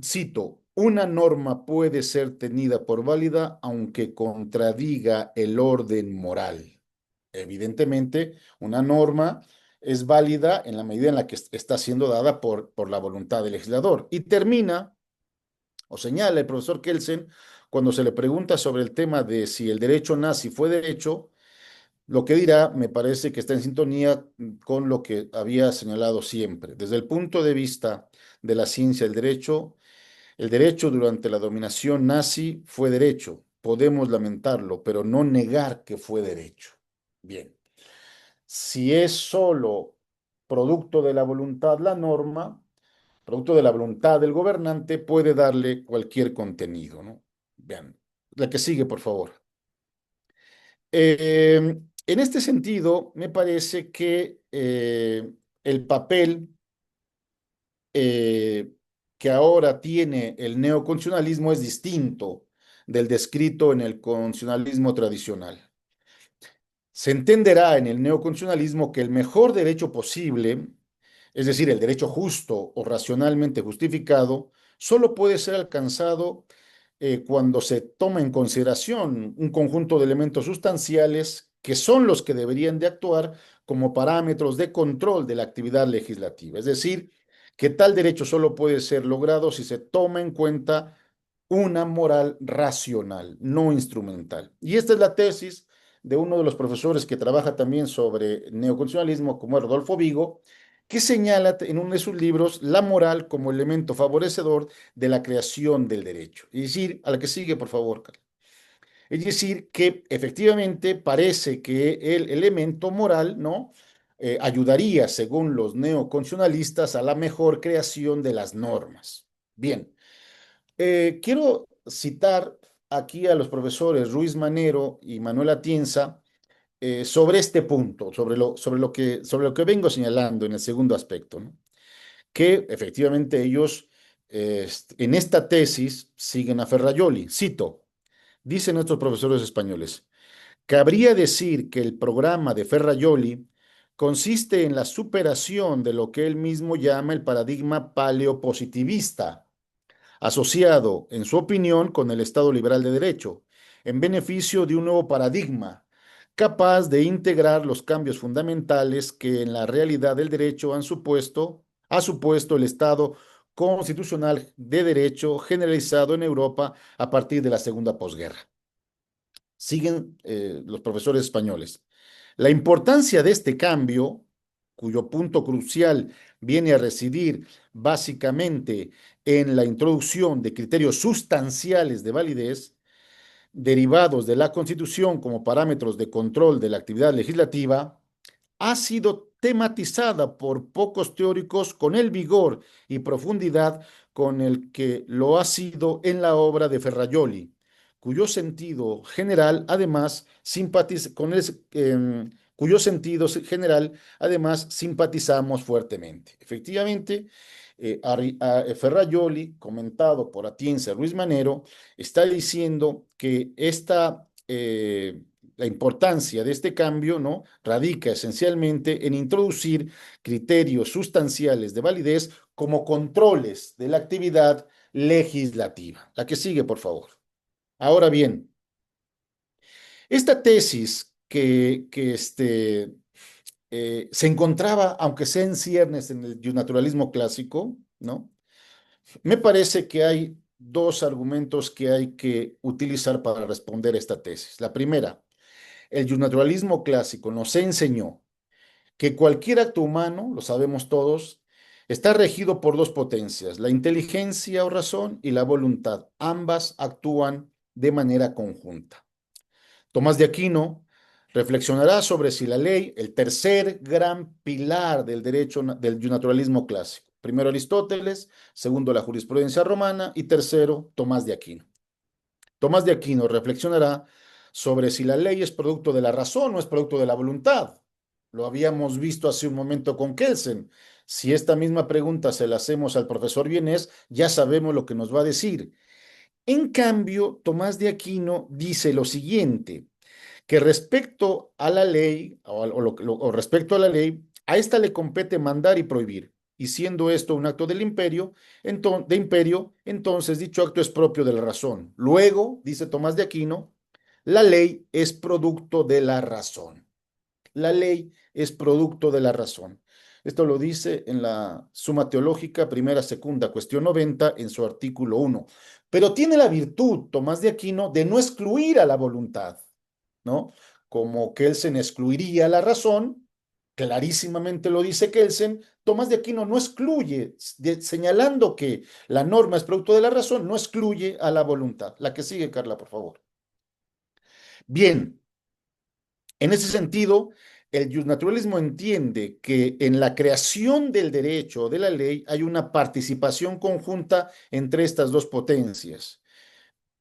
cito, una norma puede ser tenida por válida aunque contradiga el orden moral. Evidentemente, una norma es válida en la medida en la que está siendo dada por la voluntad del legislador. Y termina o señala el profesor Kelsen cuando se le pregunta sobre el tema de si el derecho nazi fue derecho, lo que dirá me parece que está en sintonía con lo que había señalado siempre. Desde el punto de vista de la ciencia del derecho, el derecho durante la dominación nazi fue derecho. Podemos lamentarlo, pero no negar que fue derecho. Bien, si es solo producto de la voluntad la norma, producto de la voluntad del gobernante, puede darle cualquier contenido, ¿no? Vean, la que sigue, por favor. En este sentido, me parece que el papel eh, que ahora tiene el neoconstitucionalismo es distinto del descrito en el constitucionalismo tradicional. Se entenderá en el neoconstitucionalismo que el mejor derecho posible, es decir, el derecho justo o racionalmente justificado, solo puede ser alcanzado cuando se toma en consideración un conjunto de elementos sustanciales que son los que deberían de actuar como parámetros de control de la actividad legislativa. Es decir, que tal derecho solo puede ser logrado si se toma en cuenta una moral racional, no instrumental. Y esta es la tesis de uno de los profesores que trabaja también sobre neoconstitucionalismo, como es Rodolfo Vigo, que señala en uno de sus libros la moral como elemento favorecedor de la creación del derecho. Es decir, a la que sigue, por favor, Carlos. Es decir, que efectivamente parece que el elemento moral, ¿no? Ayudaría, según los neoconstitucionalistas, a la mejor creación de las normas. Bien, quiero citar aquí a los profesores Ruiz Manero y Manuel Atienza sobre este punto, sobre lo que vengo señalando en el segundo aspecto, ¿no? Que efectivamente ellos en esta tesis siguen a Ferrajoli. Cito, dicen estos profesores españoles, cabría decir que el programa de Ferrajoli consiste en la superación de lo que él mismo llama el paradigma paleopositivista, asociado, en su opinión, con el Estado liberal de derecho, en beneficio de un nuevo paradigma, capaz de integrar los cambios fundamentales que en la realidad del derecho ha supuesto el Estado constitucional de derecho generalizado en Europa a partir de la segunda posguerra. Siguen los profesores españoles. La importancia de este cambio, cuyo punto crucial viene a residir básicamente en la introducción de criterios sustanciales de validez derivados de la Constitución como parámetros de control de la actividad legislativa, ha sido tematizada por pocos teóricos con el vigor y profundidad con el que lo ha sido en la obra de Ferrajoli, cuyo sentido general además cuyo sentido general además simpatizamos fuertemente. Efectivamente, Ferrajoli, comentado por Atienza Ruiz Manero, está diciendo que la importancia de este cambio, ¿no? Radica esencialmente en introducir criterios sustanciales de validez como controles de la actividad legislativa. La que sigue, por favor. Ahora bien, esta tesis que se encontraba, aunque sea en ciernes, en el naturalismo clásico, ¿no? Me parece que hay dos argumentos que hay que utilizar para responder a esta tesis. La primera, el naturalismo clásico nos enseñó que cualquier acto humano, lo sabemos todos, está regido por dos potencias, la inteligencia o razón y la voluntad. Ambas actúan de manera conjunta. Tomás de Aquino reflexionará sobre si la ley, el tercer gran pilar del derecho del naturalismo clásico. Primero Aristóteles, segundo la jurisprudencia romana y tercero Tomás de Aquino. Tomás de Aquino reflexionará sobre si la ley es producto de la razón o es producto de la voluntad. Lo habíamos visto hace un momento con Kelsen. Si esta misma pregunta se la hacemos al profesor Vienés, ya sabemos lo que nos va a decir. En cambio, Tomás de Aquino dice lo siguiente, que respecto a la ley, o respecto a la ley, a esta le compete mandar y prohibir. y siendo esto un acto del imperio, entonces dicho acto es propio de la razón. Luego, dice Tomás de Aquino, la ley es producto de la razón. La ley es producto de la razón. Esto lo dice en la Suma Teológica, primera, segunda, cuestión 90, en su artículo 1. Pero tiene la virtud, Tomás de Aquino, de no excluir a la voluntad, ¿no? Como Kelsen excluiría la razón, clarísimamente lo dice Kelsen, Tomás de Aquino no excluye, señalando que la norma es producto de la razón, no excluye a la voluntad. La que sigue, Carla, por favor. Bien, en ese sentido, el justnaturalismo entiende que en la creación del derecho o de la ley hay una participación conjunta entre estas dos potencias.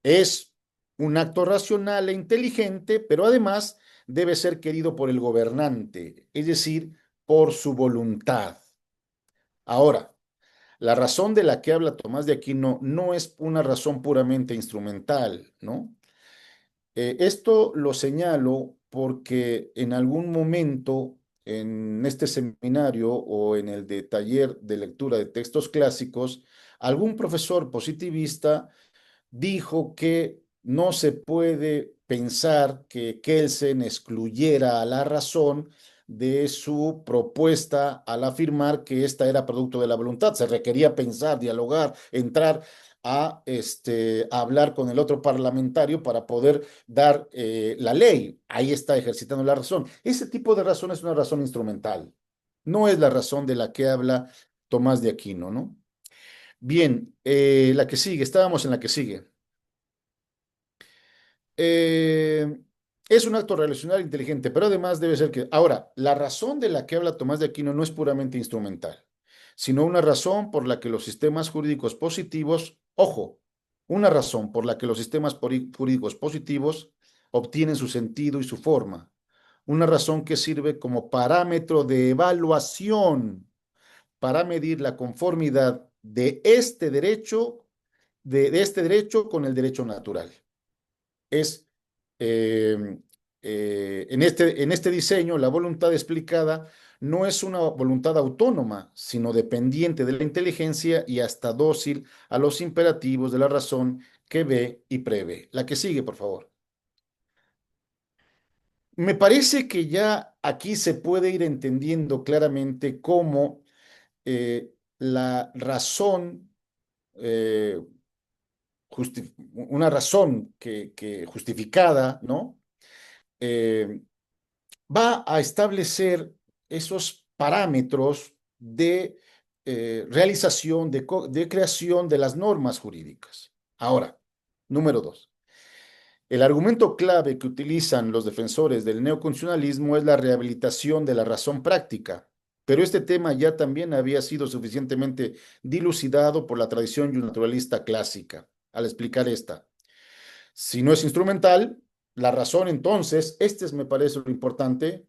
Es un acto racional e inteligente, pero además debe ser querido por el gobernante, es decir, por su voluntad. Ahora, la razón de la que habla Tomás de Aquino no es una razón puramente instrumental, ¿no? Esto lo señalo porque en algún momento en este seminario o en el de taller de lectura de textos clásicos, algún profesor positivista dijo que no se puede pensar que Kelsen excluyera a la razón de su propuesta al afirmar que esta era producto de la voluntad. Se requería pensar, dialogar, entrar a hablar con el otro parlamentario para poder dar la ley. Ahí está ejercitando la razón. Ese tipo de razón es una razón instrumental. No es la razón de la que habla Tomás de Aquino, ¿no? Bien, la que sigue, estábamos en la que sigue. Eh, es un acto relacional inteligente, pero además debe ser que... Ahora, la razón de la que habla Tomás de Aquino no es puramente instrumental, sino una razón por la que los sistemas jurídicos positivos, ojo, una razón por la que los sistemas jurídicos positivos obtienen su sentido y su forma. Una razón que sirve como parámetro de evaluación para medir la conformidad de este derecho con el derecho natural. Es eh, en este diseño, la voluntad explicada no es una voluntad autónoma, sino dependiente de la inteligencia y hasta dócil a los imperativos de la razón que ve y prevé. La que sigue, por favor. Me parece que ya aquí se puede ir entendiendo claramente cómo la razón, eh, una razón que justificada, ¿no? Eh, va a establecer esos parámetros de realización, de creación de las normas jurídicas. Ahora, número dos. El argumento clave que utilizan los defensores del neoconstitucionalismo es la rehabilitación de la razón práctica, pero este tema ya también había sido suficientemente dilucidado por la tradición naturalista clásica al explicar esta. Si no es instrumental, la razón entonces, este es, me parece lo importante,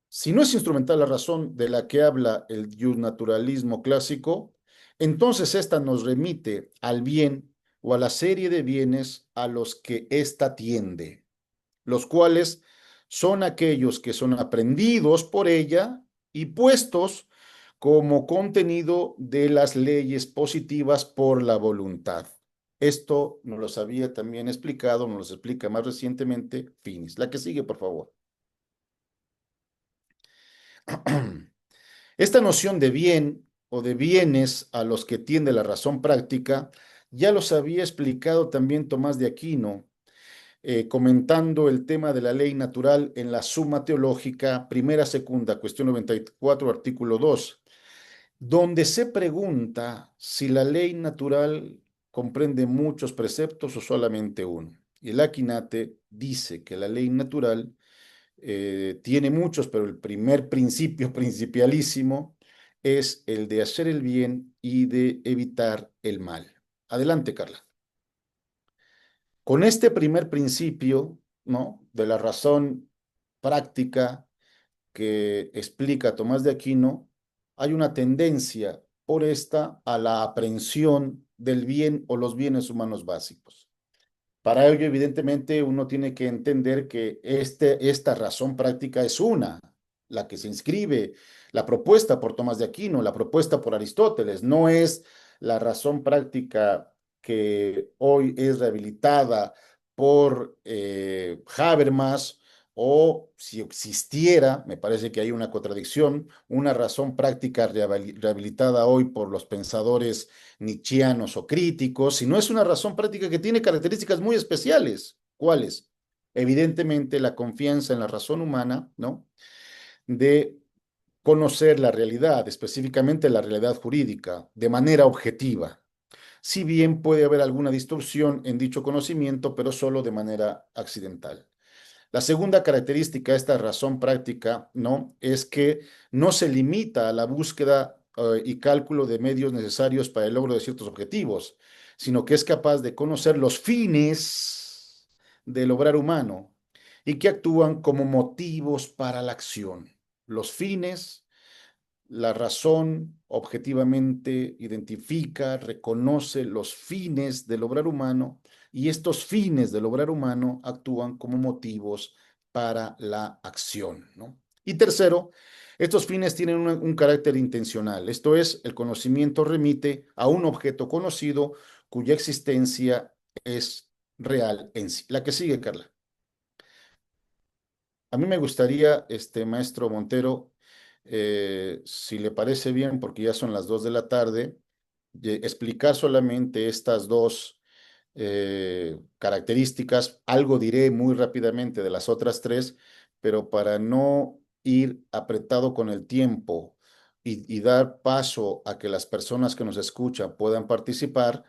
si no es instrumental la razón de la que habla el naturalismo clásico, entonces esta nos remite al bien o a la serie de bienes a los que ésta tiende, los cuales son aquellos que son aprendidos por ella y puestos como contenido de las leyes positivas por la voluntad. Esto nos lo había también explicado, nos lo explica más recientemente Finis. La que sigue, por favor. Esta noción de bien o de bienes a los que tiende la razón práctica ya los había explicado también Tomás de Aquino, comentando el tema de la ley natural en la Suma Teológica, primera, segunda, cuestión 94, artículo 2, donde se pregunta si la ley natural comprende muchos preceptos o solamente uno. Y el Aquinate dice que la ley natural tiene muchos, pero el primer principio, principalísimo, es el de hacer el bien y de evitar el mal. Adelante, Carla. Con este primer principio, ¿no? De la razón práctica que explica Tomás de Aquino, hay una tendencia por esta a la aprehensión del bien o los bienes humanos básicos. Para ello, evidentemente, uno tiene que entender que esta razón práctica es una, la que se inscribe, la propuesta por Tomás de Aquino, la propuesta por Aristóteles, no es la razón práctica que hoy es rehabilitada por Habermas, o si existiera, me parece que hay una contradicción, una razón práctica rehabilitada hoy por los pensadores nietzscheanos o críticos, sino es una razón práctica que tiene características muy especiales. ¿Cuáles? Evidentemente la confianza en la razón humana, ¿no? De conocer la realidad, específicamente la realidad jurídica, de manera objetiva. Si bien puede haber alguna distorsión en dicho conocimiento, pero solo de manera accidental. La segunda característica de esta razón práctica, ¿no? Es que no se limita a la búsqueda y cálculo de medios necesarios para el logro de ciertos objetivos, sino que es capaz de conocer los fines del obrar humano y que actúan como motivos para la acción. Los fines, la razón objetivamente identifica, reconoce los fines del obrar humano, y estos fines del obrar humano actúan como motivos para la acción, ¿no? Y tercero, estos fines tienen un carácter intencional, esto es, el conocimiento remite a un objeto conocido cuya existencia es real en sí. La que sigue, Carla. A mí me gustaría, maestro Montero, si le parece bien, porque ya son las 2 de la tarde, explicar solamente estas dos características. Algo diré muy rápidamente de las otras tres, pero para no ir apretado con el tiempo y dar paso a que las personas que nos escuchan puedan participar,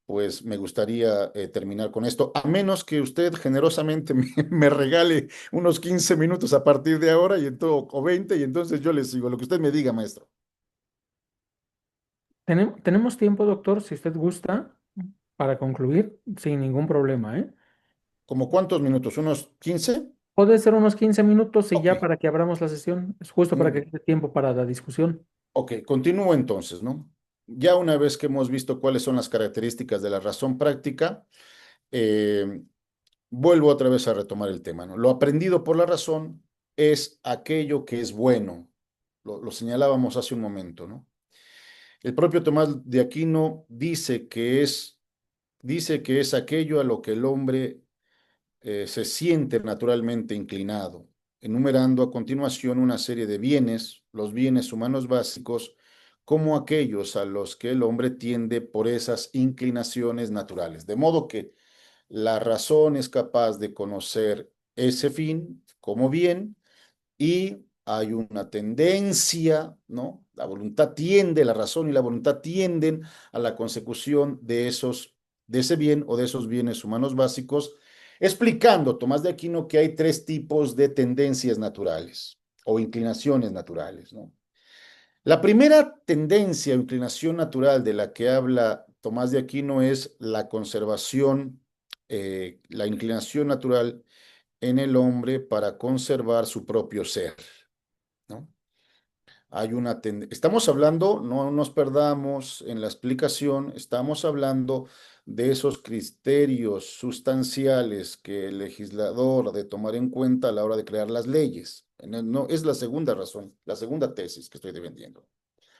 pues me gustaría terminar con esto, a menos que usted generosamente me regale unos 15 minutos a partir de ahora o 20, y entonces yo le sigo lo que usted me diga, maestro. Tenemos tiempo, doctor, si usted gusta, para concluir, sin ningún problema, ¿eh? ¿Como cuántos minutos? ¿Unos 15? Puede ser unos 15 minutos y Ok, ya para que abramos la sesión. Es justo muy para que bien. quede tiempo para la discusión. Ok, continúo entonces, ¿no? Ya una vez que hemos visto cuáles son las características de la razón práctica, eh, vuelvo otra vez a retomar el tema, ¿no? Lo aprendido por la razón es aquello que es bueno. Lo señalábamos hace un momento, ¿no? El propio Tomás de Aquino dice que es aquello a lo que el hombre se siente naturalmente inclinado, enumerando a continuación una serie de bienes, los bienes humanos básicos, como aquellos a los que el hombre tiende por esas inclinaciones naturales. De modo que la razón es capaz de conocer ese fin como bien, y hay una tendencia, ¿no? La voluntad tiende, la razón y la voluntad tienden a la consecución de ese bien o de esos bienes humanos básicos, explicando Tomás de Aquino que hay tres tipos de tendencias naturales o inclinaciones naturales, ¿no? La primera tendencia o inclinación natural de la que habla Tomás de Aquino es la conservación, la inclinación natural en el hombre para conservar su propio ser, ¿no? Estamos hablando, no nos perdamos en la explicación, estamos hablando de esos criterios sustanciales que el legislador ha de tomar en cuenta a la hora de crear las leyes. No, es la segunda razón, la segunda tesis que estoy defendiendo.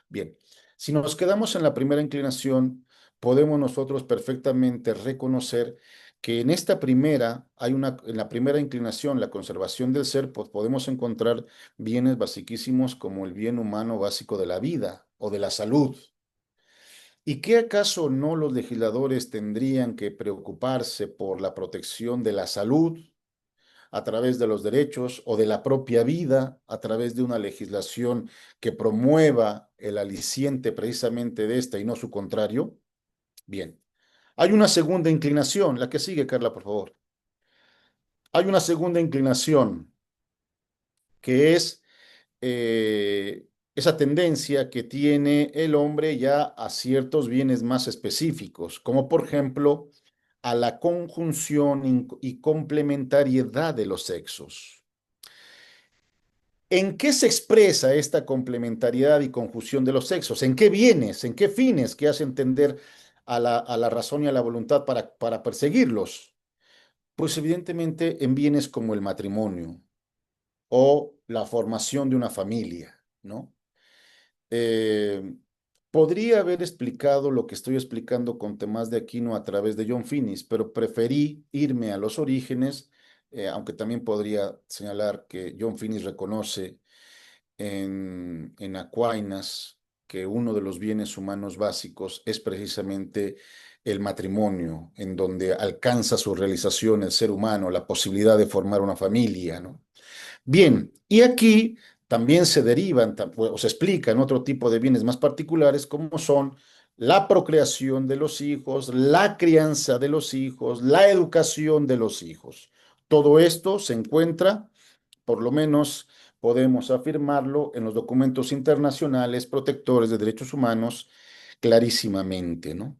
Bien, si nos quedamos en la primera inclinación, podemos nosotros perfectamente reconocer que en esta primera, en la primera inclinación, la conservación del ser, pues podemos encontrar bienes basiquísimos como el bien humano básico de la vida o de la salud. ¿Y qué acaso no los legisladores tendrían que preocuparse por la protección de la salud a través de los derechos o de la propia vida, a través de una legislación que promueva el aliciente precisamente de esta y no su contrario? Bien, hay una segunda inclinación, la que sigue, Carla, por favor. Hay una segunda inclinación que es esa tendencia que tiene el hombre ya a ciertos bienes más específicos, como por ejemplo a la conjunción y complementariedad de los sexos. ¿En qué se expresa esta complementariedad y conjunción de los sexos? ¿En qué bienes? ¿En qué fines que hace entender a la razón y a la voluntad para perseguirlos? Pues evidentemente en bienes como el matrimonio o la formación de una familia, ¿no? eh, podría haber explicado lo que estoy explicando con Tomás de Aquino a través de John Finnis, pero preferí irme a los orígenes, aunque también podría señalar que John Finnis reconoce en Aquinas que uno de los bienes humanos básicos es precisamente el matrimonio, en donde alcanza su realización el ser humano, la posibilidad de formar una familia, ¿no? Bien, y aquí también se derivan o se explican otro tipo de bienes más particulares como son la procreación de los hijos, la crianza de los hijos, la educación de los hijos. Todo esto se encuentra, por lo menos podemos afirmarlo, en los documentos internacionales protectores de derechos humanos clarísimamente, ¿no?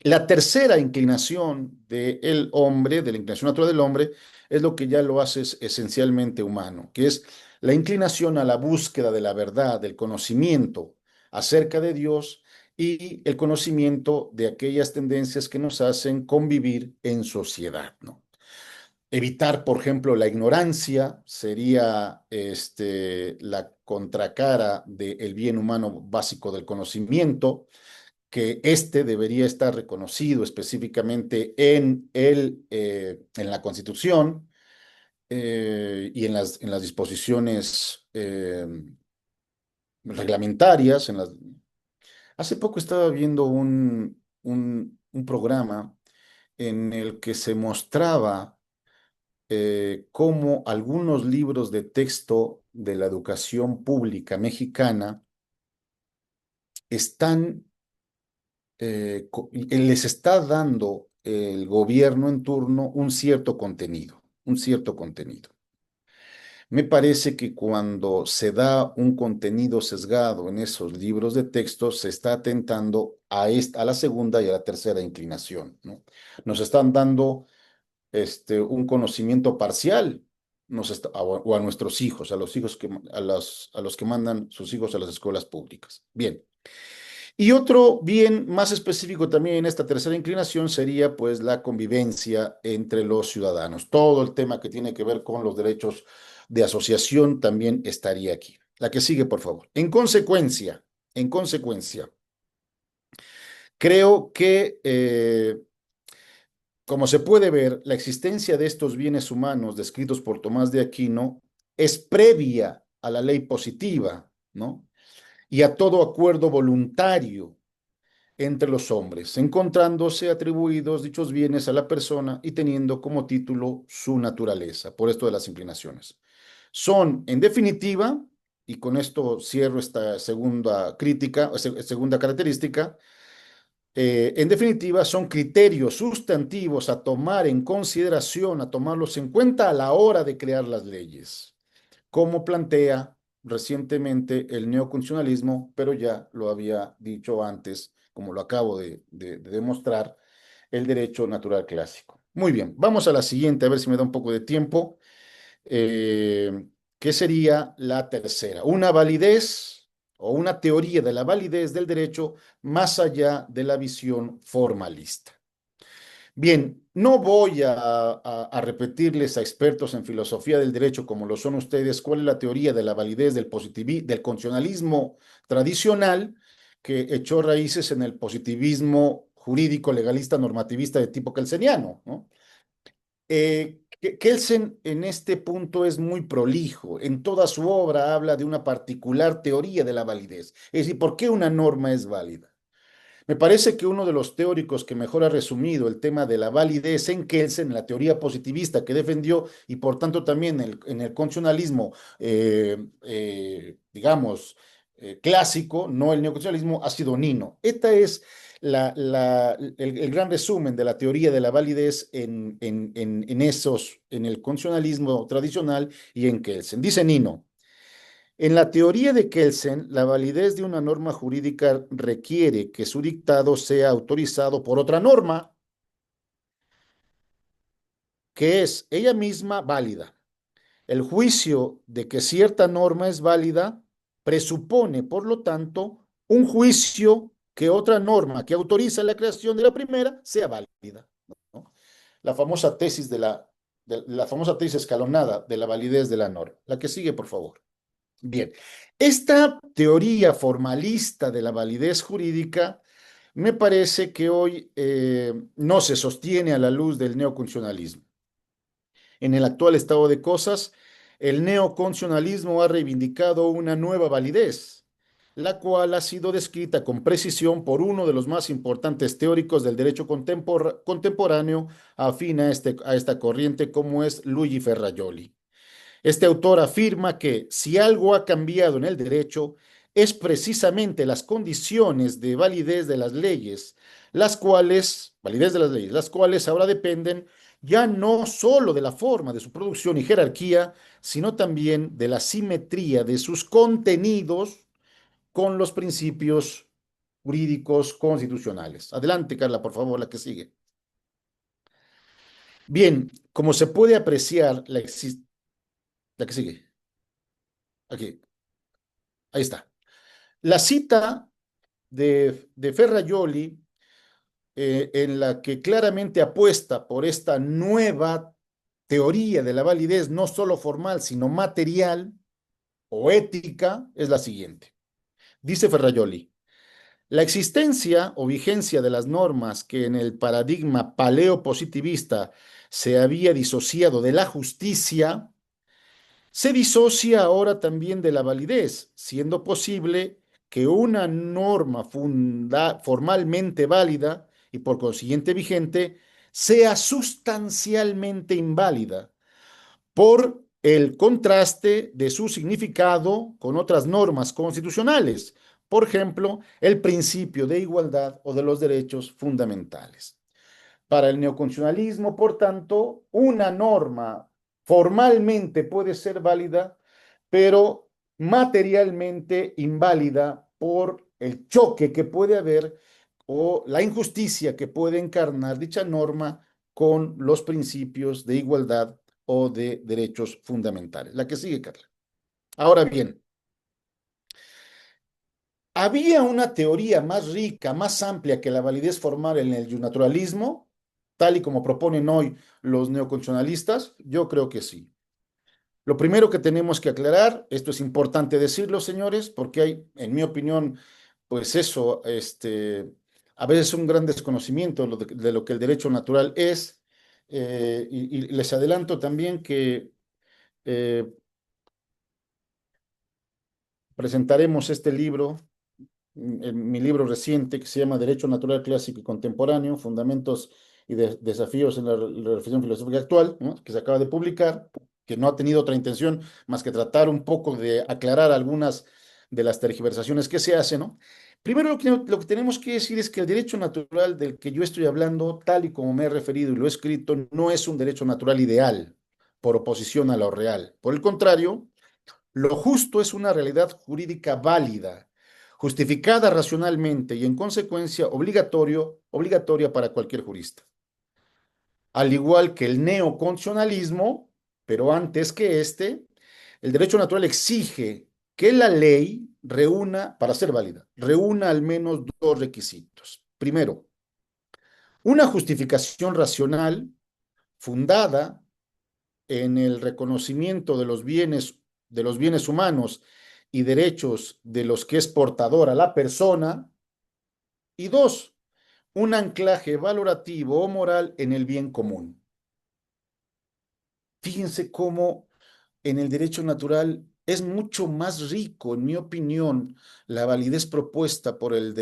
La tercera inclinación del hombre, de la inclinación natural del hombre, es lo que ya lo hace esencialmente humano, que es la inclinación a la búsqueda de la verdad, del conocimiento acerca de Dios y el conocimiento de aquellas tendencias que nos hacen convivir en sociedad, ¿no? Evitar, por ejemplo, la ignorancia sería la contracara del bien humano básico del conocimiento, que este debería estar reconocido específicamente en la Constitución y en las disposiciones reglamentarias. Hace poco estaba viendo un programa en el que se mostraba cómo algunos libros de texto de la educación pública mexicana están les está dando el gobierno en turno un cierto contenido, un cierto contenido. Me parece que cuando se da un contenido sesgado en esos libros de texto, se está atentando a la segunda y a la tercera inclinación, ¿no? Nos están dando un conocimiento parcial o a nuestros hijos, a los hijos a los que mandan sus hijos a las escuelas públicas. Bien. Y otro bien más específico también en esta tercera inclinación sería pues la convivencia entre los ciudadanos. Todo el tema que tiene que ver con los derechos de asociación también estaría aquí. La que sigue, por favor. En consecuencia, creo que, como se puede ver, la existencia de estos bienes humanos descritos por Tomás de Aquino es previa a la ley positiva, ¿no? Y a todo acuerdo voluntario entre los hombres, encontrándose atribuidos dichos bienes a la persona y teniendo como título su naturaleza, por esto de las inclinaciones. Son, en definitiva, y con esto cierro esta segunda crítica, segunda característica, en definitiva, son criterios sustantivos a tomar en consideración, a tomarlos en cuenta a la hora de crear las leyes, como plantea recientemente el neoconstitucionalismo, pero ya lo había dicho antes, como lo acabo de demostrar, el derecho natural clásico. Muy bien, vamos a la siguiente, a ver si me da un poco de tiempo, eh, que sería la tercera, una validez o una teoría de la validez del derecho más allá de la visión formalista. Bien, no voy a repetirles a expertos en filosofía del derecho como lo son ustedes cuál es la teoría de la validez del constitucionalismo tradicional que echó raíces en el positivismo jurídico, legalista, normativista de tipo kelseniano, ¿no? Kelsen en este punto es muy prolijo. En toda su obra habla de una particular teoría de la validez. Es decir, ¿por qué una norma es válida? Me parece que uno de los teóricos que mejor ha resumido el tema de la validez en Kelsen, en la teoría positivista que defendió y por tanto también en el constitucionalismo, digamos, clásico, no el neoconstitucionalismo, ha sido Nino. Esta es el gran resumen de la teoría de la validez en el constitucionalismo tradicional y en Kelsen. Dice Nino. En la teoría de Kelsen, la validez de una norma jurídica requiere que su dictado sea autorizado por otra norma, que es ella misma válida. El juicio de que cierta norma es válida presupone, por lo tanto, un juicio que otra norma que autoriza la creación de la primera sea válida, ¿no? La famosa tesis la famosa tesis escalonada de la validez de la norma. La que sigue, por favor. Bien, esta teoría formalista de la validez jurídica me parece que hoy no se sostiene a la luz del neoconstitucionalismo. En el actual estado de cosas, el neoconstitucionalismo ha reivindicado una nueva validez, la cual ha sido descrita con precisión por uno de los más importantes teóricos del derecho contemporáneo afín a esta corriente, como es Luigi Ferrajoli. Este autor afirma que si algo ha cambiado en el derecho, es precisamente las condiciones de validez de las leyes, las cuales ahora dependen ya no solo de la forma de su producción y jerarquía, sino también de la simetría de sus contenidos con los principios jurídicos constitucionales. Adelante, Carla, por favor, la que sigue. Bien, como se puede apreciar, la que sigue, aquí, ahí está. La cita de Ferrajoli, en la que claramente apuesta por esta nueva teoría de la validez, no solo formal, sino material o ética, es la siguiente. Dice Ferrajoli, la existencia o vigencia de las normas que en el paradigma paleopositivista se había disociado de la justicia, se disocia ahora también de la validez, siendo posible que una norma formalmente válida y por consiguiente vigente sea sustancialmente inválida por el contraste de su significado con otras normas constitucionales, por ejemplo, el principio de igualdad o de los derechos fundamentales. Para el neoconstitucionalismo, por tanto, una norma formalmente puede ser válida, pero materialmente inválida por el choque que puede haber o la injusticia que puede encarnar dicha norma con los principios de igualdad o de derechos fundamentales. La que sigue, Carla. Ahora bien, ¿había una teoría más rica, más amplia que la validez formal en el naturalismo, tal y como proponen hoy los neoconstitucionalistas? Yo creo que sí. Lo primero que tenemos que aclarar, esto es importante decirlo, señores, porque hay, en mi opinión, pues eso, a veces un gran desconocimiento de lo que el derecho natural es. Y les adelanto también que eh, presentaremos este libro en mi libro reciente que se llama Derecho Natural Clásico y Contemporáneo, Fundamentos y Desafíos en la Reflexión Filosófica Actual, ¿no? Que se acaba de publicar, que no ha tenido otra intención más que tratar un poco de aclarar algunas de las tergiversaciones que se hacen, ¿no? Primero, lo que tenemos que decir es que el derecho natural del que yo estoy hablando, tal y como me he referido y lo he escrito, no es un derecho natural ideal, por oposición a lo real. Por el contrario, lo justo es una realidad jurídica válida, justificada racionalmente y en consecuencia obligatoria para cualquier jurista. Al igual que el neoconstitucionalismo, pero antes que el derecho natural exige que la ley reúna, para ser válida, reúna al menos dos requisitos. Primero, una justificación racional fundada en el reconocimiento de los bienes humanos y derechos de los que es portadora la persona. Y dos, un anclaje valorativo o moral en el bien común. Fíjense cómo en el derecho natural es mucho más rico, en mi opinión, la validez propuesta por el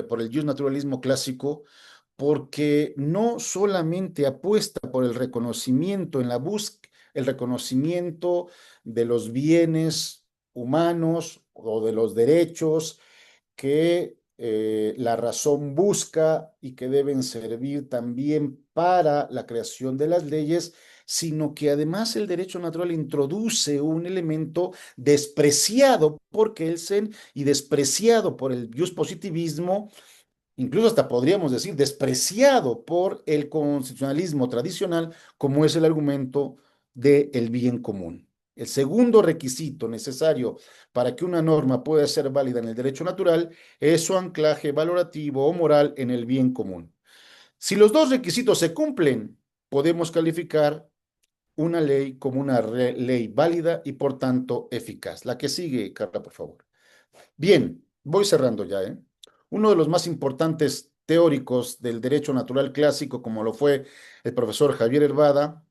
por el naturalismo clásico, porque no solamente apuesta por el reconocimiento en la búsqueda, el reconocimiento de los bienes humanos o de los derechos que la razón busca y que deben servir también para la creación de las leyes, sino que además el derecho natural introduce un elemento despreciado por Kelsen y despreciado por el positivismo, incluso hasta podríamos decir despreciado por el constitucionalismo tradicional, como es el argumento del bien común. El segundo requisito necesario para que una norma pueda ser válida en el derecho natural es su anclaje valorativo o moral en el bien común. Si los dos requisitos se cumplen, podemos calificar una ley como una ley válida y por tanto eficaz. La que sigue, Carla, por favor. Bien, voy cerrando ya, ¿eh? Uno de los más importantes teóricos del derecho natural clásico, como lo fue el profesor Javier Hervada,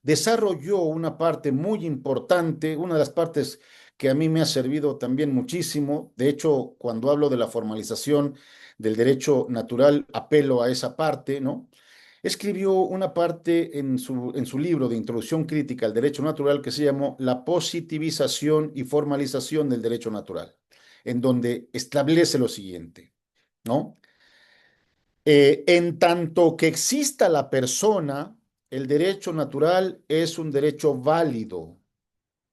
desarrolló una parte muy importante, una de las partes que a mí me ha servido también muchísimo. De hecho, cuando hablo de la formalización del derecho natural, apelo a esa parte, ¿no? Escribió una parte en su libro de Introducción Crítica al Derecho Natural que se llamó La positivización y formalización del derecho natural, en donde establece lo siguiente, ¿no? En tanto que exista la persona, el derecho natural es un derecho válido.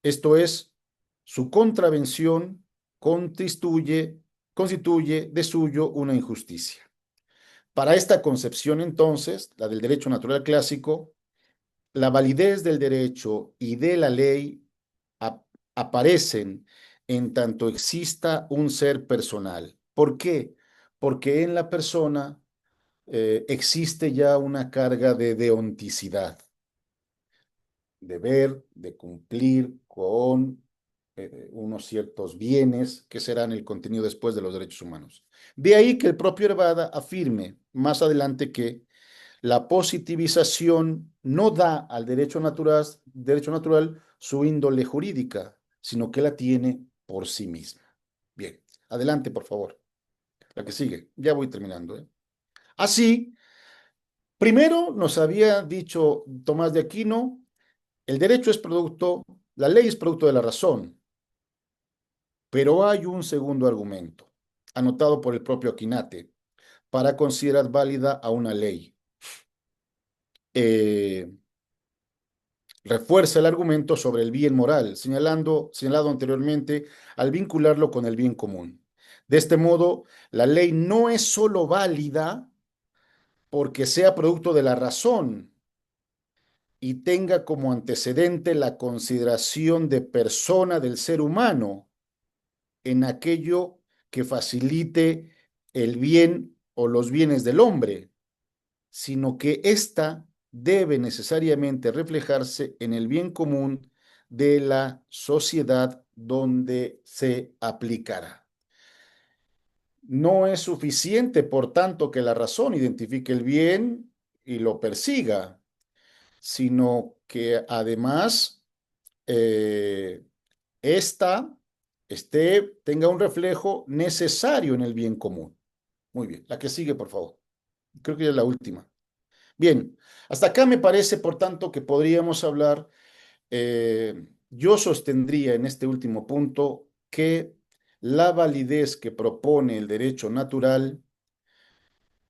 Esto es, su contravención constituye de suyo una injusticia. Para esta concepción, entonces, la del derecho natural clásico, la validez del derecho y de la ley ap aparecen en tanto exista un ser personal. ¿Por qué? Porque en la persona existe ya una carga de deonticidad, deber de cumplir con unos ciertos bienes que serán el contenido después de los derechos humanos. De ahí que el propio Hervada afirme más adelante que la positivización no da al derecho natural su índole jurídica, sino que la tiene por sí misma. Bien, adelante, por favor. La que sigue. Ya voy terminando, ¿eh? Así, primero nos había dicho Tomás de Aquino, el derecho es producto, la ley es producto de la razón, pero hay un segundo argumento, anotado por el propio Aquinate, para considerar válida a una ley. Eh, Refuerza el argumento sobre el bien moral, señalado anteriormente al vincularlo con el bien común. De este modo, la ley no es sólo válida porque sea producto de la razón, y tenga como antecedente la consideración de persona del ser humano en aquello que facilite el bien o los bienes del hombre, sino que ésta debe necesariamente reflejarse en el bien común de la sociedad donde se aplicará. No es suficiente, por tanto, que la razón identifique el bien y lo persiga, sino que además eh, esta tenga un reflejo necesario en el bien común. Muy bien, la que sigue, por favor. Creo que ya es la última. Bien, hasta acá me parece, por tanto, que podríamos hablar, yo sostendría en este último punto que la validez que propone el derecho natural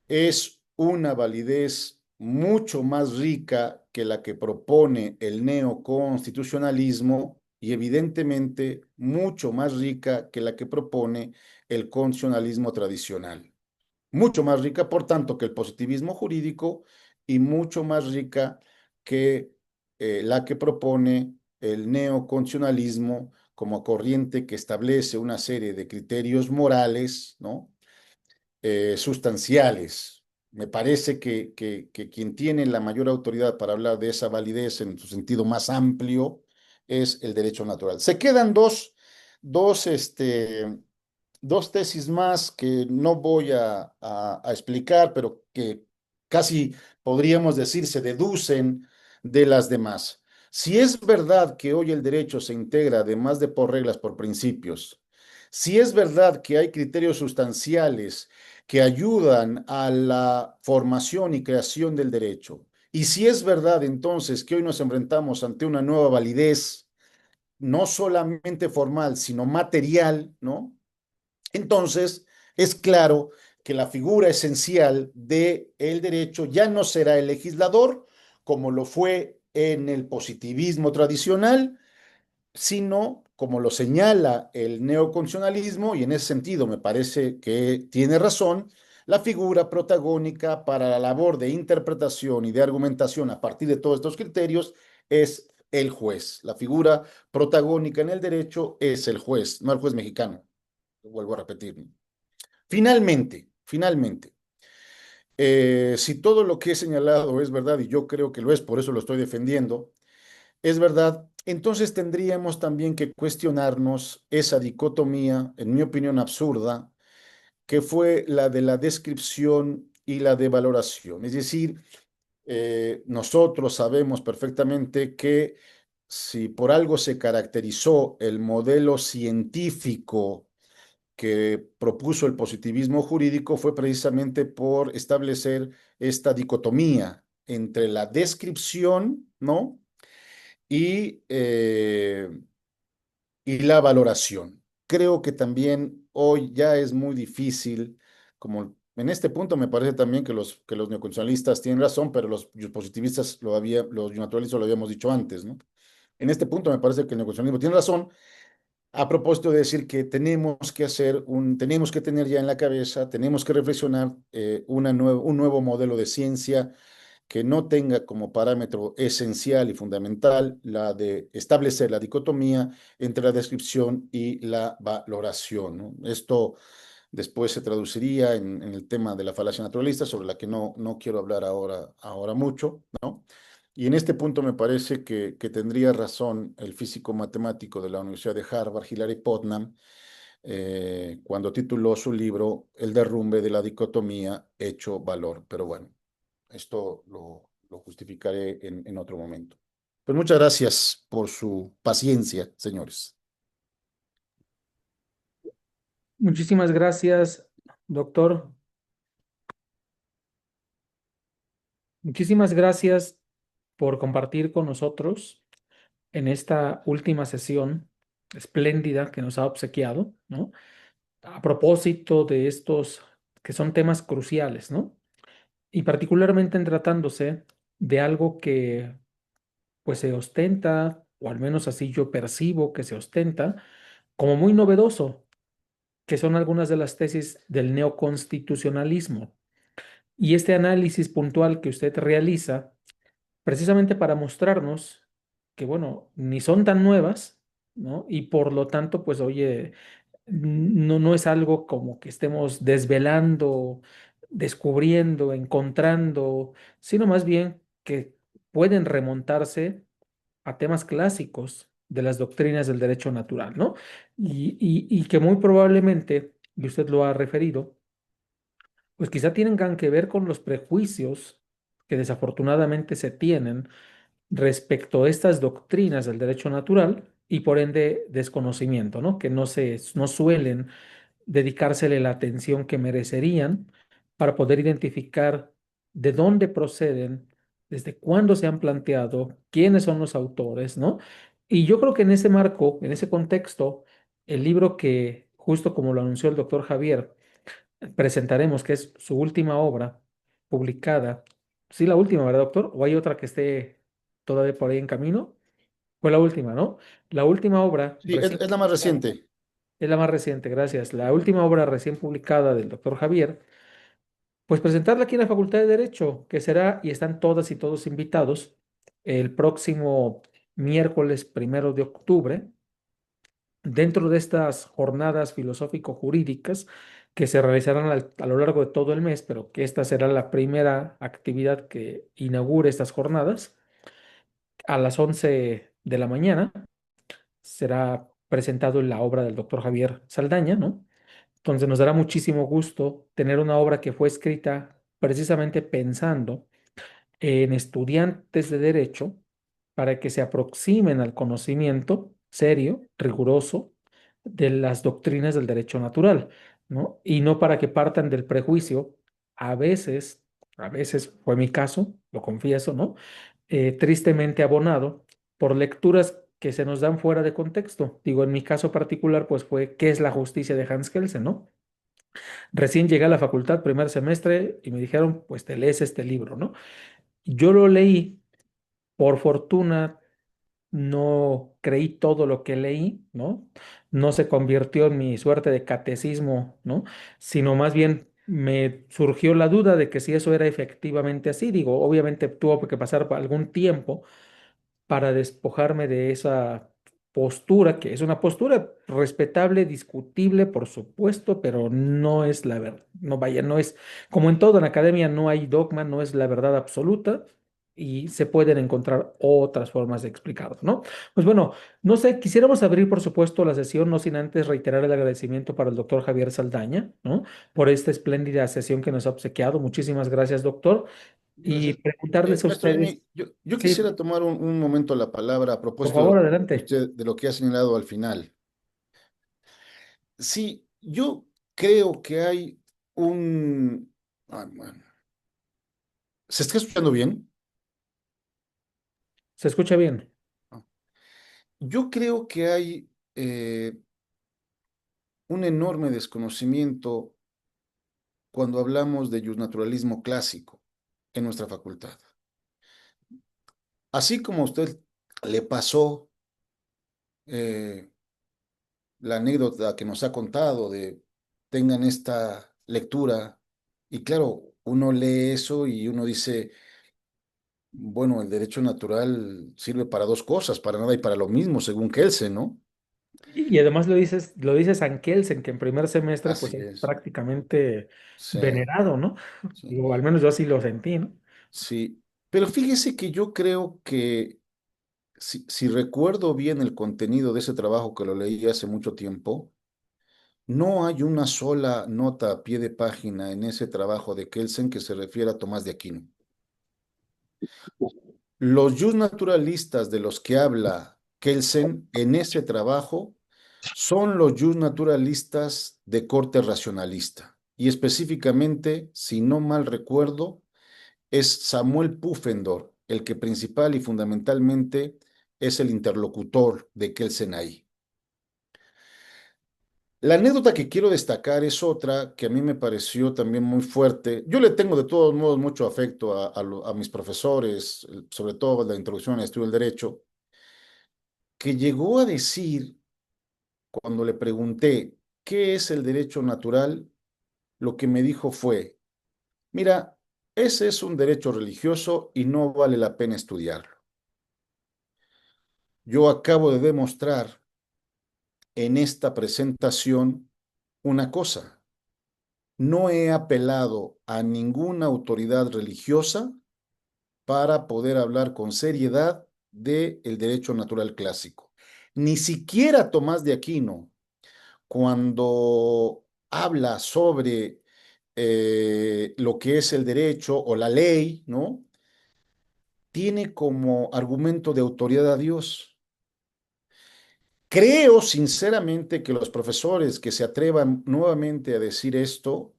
es una validez mucho más rica que la que propone el neoconstitucionalismo y evidentemente mucho más rica que la que propone el constitucionalismo tradicional. Mucho más rica, por tanto, que el positivismo jurídico y mucho más rica que la que propone el neoconstitucionalismo como corriente que establece una serie de criterios morales, ¿no? Sustanciales. Me parece que quien tiene la mayor autoridad para hablar de esa validez en su sentido más amplio es el derecho natural. Se quedan dos, dos tesis más que no voy a explicar, pero que casi podríamos decir se deducen de las demás. Si es verdad que hoy el derecho se integra, además de por reglas, por principios, si es verdad que hay criterios sustanciales que ayudan a la formación y creación del derecho, y si es verdad entonces que hoy nos enfrentamos ante una nueva validez, no solamente formal, sino material, ¿no? Entonces, es claro que la figura esencial del derecho ya no será el legislador, como lo fue en el positivismo tradicional, sino, como lo señala el neoconstitucionalismo, y en ese sentido me parece que tiene razón, la figura protagónica para la labor de interpretación y de argumentación a partir de todos estos criterios es el juez. La figura protagónica en el derecho es el juez, no el juez mexicano. Lo vuelvo a repetir. Finalmente, si todo lo que he señalado es verdad, y yo creo que lo es, por eso lo estoy defendiendo, Es verdad. Entonces tendríamos también que cuestionarnos esa dicotomía, en mi opinión absurda, que fue la de la descripción y la de valoración. Es decir, nosotros sabemos perfectamente que si por algo se caracterizó el modelo científico que propuso el positivismo jurídico fue precisamente por establecer esta dicotomía entre la descripción, ¿no? y, eh, y la valoración. Creo que también hoy ya es muy difícil, como en este punto me parece también que los neoconstitucionalistas tienen razón, pero los positivistas los naturalistas lo habíamos dicho antes, ¿no? En este punto me parece que el neoconstitucionalismo tiene razón a propósito de decir que tenemos que tener ya en la cabeza, tenemos que reflexionar un nuevo modelo de ciencia que no tenga como parámetro esencial y fundamental la de establecer la dicotomía entre la descripción y la valoración, ¿no? Esto después se traduciría en el tema de la falacia naturalista, sobre la que no quiero hablar ahora mucho, ¿no? Y en este punto me parece que tendría razón el físico matemático de la Universidad de Harvard, Hilary Putnam, cuando tituló su libro El derrumbe de la dicotomía hecho-valor. Pero bueno, esto lo justificaré en otro momento. Pues muchas gracias por su paciencia, señores. Muchísimas gracias, doctor. Muchísimas gracias por compartir con nosotros en esta última sesión espléndida que nos ha obsequiado, ¿no? A propósito de estos que son temas cruciales, ¿no? Y particularmente en tratándose de algo que pues se ostenta, o al menos así yo percibo que se ostenta, como muy novedoso, que son algunas de las tesis del neoconstitucionalismo. Y este análisis puntual que usted realiza, precisamente para mostrarnos que, bueno, ni son tan nuevas, ¿no? Y por lo tanto, pues, oye, no es algo como que estemos desvelando, descubriendo, encontrando, sino más bien que pueden remontarse a temas clásicos de las doctrinas del derecho natural, ¿no? Y que muy probablemente, y usted lo ha referido, pues quizá tengan que ver con los prejuicios que desafortunadamente se tienen respecto a estas doctrinas del derecho natural y por ende desconocimiento, ¿no? Que no suelen dedicársele la atención que merecerían para poder identificar de dónde proceden, desde cuándo se han planteado, quiénes son los autores, ¿no? Y yo creo que en ese marco, en ese contexto, el libro que, justo como lo anunció el doctor Javier, presentaremos, que es su última obra publicada. Sí, la última, ¿verdad, doctor? ¿O hay otra que esté todavía por ahí en camino? Fue la última, ¿no? La última obra Sí, recién es la más publicada. reciente. Es la más reciente, gracias. La última obra recién publicada del doctor Javier, pues presentarla aquí en la Facultad de Derecho, que será, y están todas y todos invitados, el próximo miércoles 1 de octubre, dentro de estas jornadas filosófico-jurídicas que se realizarán a lo largo de todo el mes, pero que esta será la primera actividad que inaugure estas jornadas, a las 11 de la mañana será presentado la obra del doctor Javier Saldaña, ¿no? Entonces nos dará muchísimo gusto tener una obra que fue escrita precisamente pensando en estudiantes de derecho para que se aproximen al conocimiento serio, riguroso de las doctrinas del derecho natural, ¿no? Y no para que partan del prejuicio, a veces, a veces fue mi caso, lo confieso, ¿no? Tristemente abonado por lecturas que se nos dan fuera de contexto. Digo, en mi caso particular, pues fue ¿qué es la justicia de Hans Kelsen, ¿no? Recién llegué a la facultad, primer semestre, y me dijeron, pues te lees este libro, ¿no? Yo lo leí, por fortuna, no creí todo lo que leí, ¿no? No se convirtió en mi suerte de catecismo, ¿no? Sino más bien me surgió la duda de que si eso era efectivamente así. Digo, obviamente tuvo que pasar algún tiempo para despojarme de esa postura, que es una postura respetable, discutible, por supuesto, pero no es la verdad. No vaya, no es, como en todo en academia, no hay dogma, no es la verdad absoluta. y se pueden encontrar otras formas de explicarlo, ¿no? Pues bueno, no sé, quisiéramos abrir, por supuesto, la sesión, no sin antes reiterar el agradecimiento para el doctor Javier Saldaña, ¿no? Por esta espléndida sesión que nos ha obsequiado. Muchísimas gracias, doctor. Y Gracias. preguntarles a Maestro ustedes, Jimmy, yo sí, quisiera tomar un momento la palabra a por favor, propósito adelante. de lo que ha señalado al final. Sí, yo creo que hay un... bueno, ¿se está escuchando bien? ¿Se escucha bien? Yo creo que hay un enorme desconocimiento cuando hablamos de naturalismo clásico en nuestra facultad. Así como a usted le pasó eh, la anécdota que nos ha contado de tengan esta lectura, y claro, uno lee eso y uno dice, bueno, el derecho natural sirve para dos cosas, para nada y para lo mismo, según Kelsen, ¿no? Y además lo dice San Kelsen, que en primer semestre pues Así es es. prácticamente Sí, venerado, ¿no? sí, O al menos yo así lo sentí, ¿no? sí. Pero fíjese que yo creo que si recuerdo bien el contenido de ese trabajo que lo leí hace mucho tiempo, no hay una sola nota a pie de página en ese trabajo de Kelsen que se refiera a Tomás de Aquino. Los naturalistas de los que habla Kelsen en ese trabajo son los naturalistas de corte racionalista. Y específicamente, si no mal recuerdo, es Samuel Pufendorf el que principal y fundamentalmente es el interlocutor de Kelsen ahí. La anécdota que quiero destacar es otra que a mí me pareció también muy fuerte. Yo le tengo de todos modos mucho afecto a mis profesores, sobre todo la introducción al estudio del derecho, que llegó a decir, cuando le pregunté qué es el derecho natural, lo que me dijo fue, mira, ese es un derecho religioso y no vale la pena estudiarlo. Yo acabo de demostrar en esta presentación una cosa. No he apelado a ninguna autoridad religiosa para poder hablar con seriedad del derecho natural clásico. Ni siquiera Tomás de Aquino, cuando habla sobre lo que es el derecho o la ley, ¿no? Tiene como argumento de autoridad a Dios. Creo sinceramente que los profesores que se atrevan nuevamente a decir esto,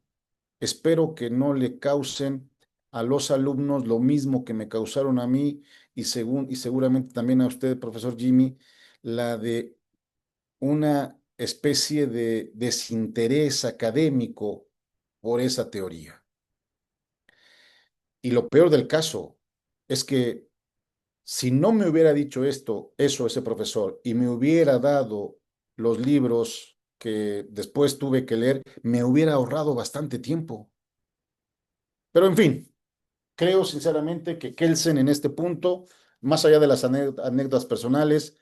espero que no le causen a los alumnos lo mismo que me causaron a mí y seguramente también a usted, profesor Jimmy, la de una especie de desinterés académico por esa teoría. Y lo peor del caso es que si no me hubiera dicho eso ese profesor, y me hubiera dado los libros que después tuve que leer, me hubiera ahorrado bastante tiempo. Pero en fin, creo sinceramente que Kelsen en este punto, más allá de las anécdotas personales,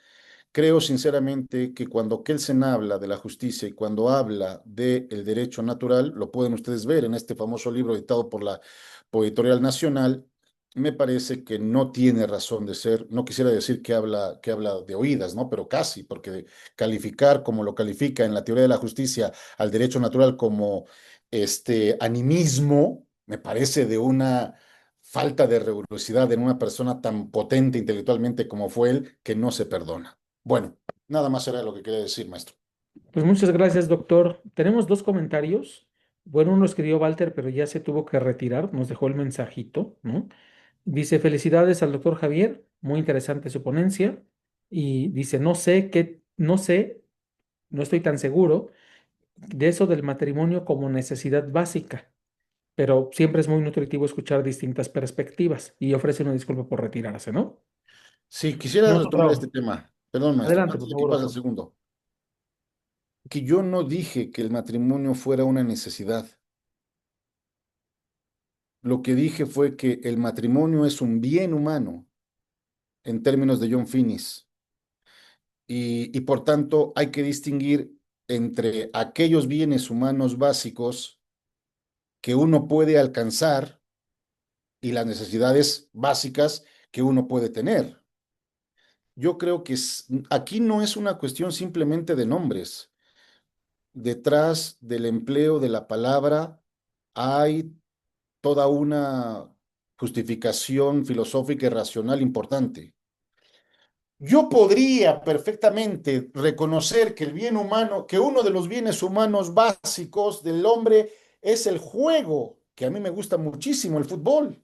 creo sinceramente que cuando Kelsen habla de la justicia y cuando habla del derecho natural, lo pueden ustedes ver en este famoso libro editado por Editorial Nacional, me parece que no tiene razón de ser. No quisiera decir que habla de oídas, ¿no? Pero casi, porque calificar como lo califica en la teoría de la justicia al derecho natural como este animismo, me parece de una falta de rigurosidad en una persona tan potente intelectualmente como fue él, que no se perdona. Bueno, nada más era lo que quería decir, maestro. Pues muchas gracias, doctor. Tenemos dos comentarios. Bueno, uno escribió Walter, pero ya se tuvo que retirar, nos dejó el mensajito, ¿no? Dice, felicidades al doctor Javier, muy interesante su ponencia. Y dice, no estoy tan seguro de eso del matrimonio como necesidad básica, pero siempre es muy nutritivo escuchar distintas perspectivas y ofrece una disculpa por retirarse, ¿no? Sí, quisiera Tenemos retomar este otro. tema. Perdón, maestro, Adelante, antes por de que favor, pase al doctor. segundo. Que yo no dije que el matrimonio fuera una necesidad. Lo que dije fue que el matrimonio es un bien humano en términos de John Finnis y por tanto hay que distinguir entre aquellos bienes humanos básicos que uno puede alcanzar y las necesidades básicas que uno puede tener. Yo creo que aquí no es una cuestión simplemente de nombres. Detrás del empleo de la palabra hay toda una justificación filosófica y racional importante. Yo podría perfectamente reconocer que el bien humano, que uno de los bienes humanos básicos del hombre es el juego, que a mí me gusta muchísimo el fútbol.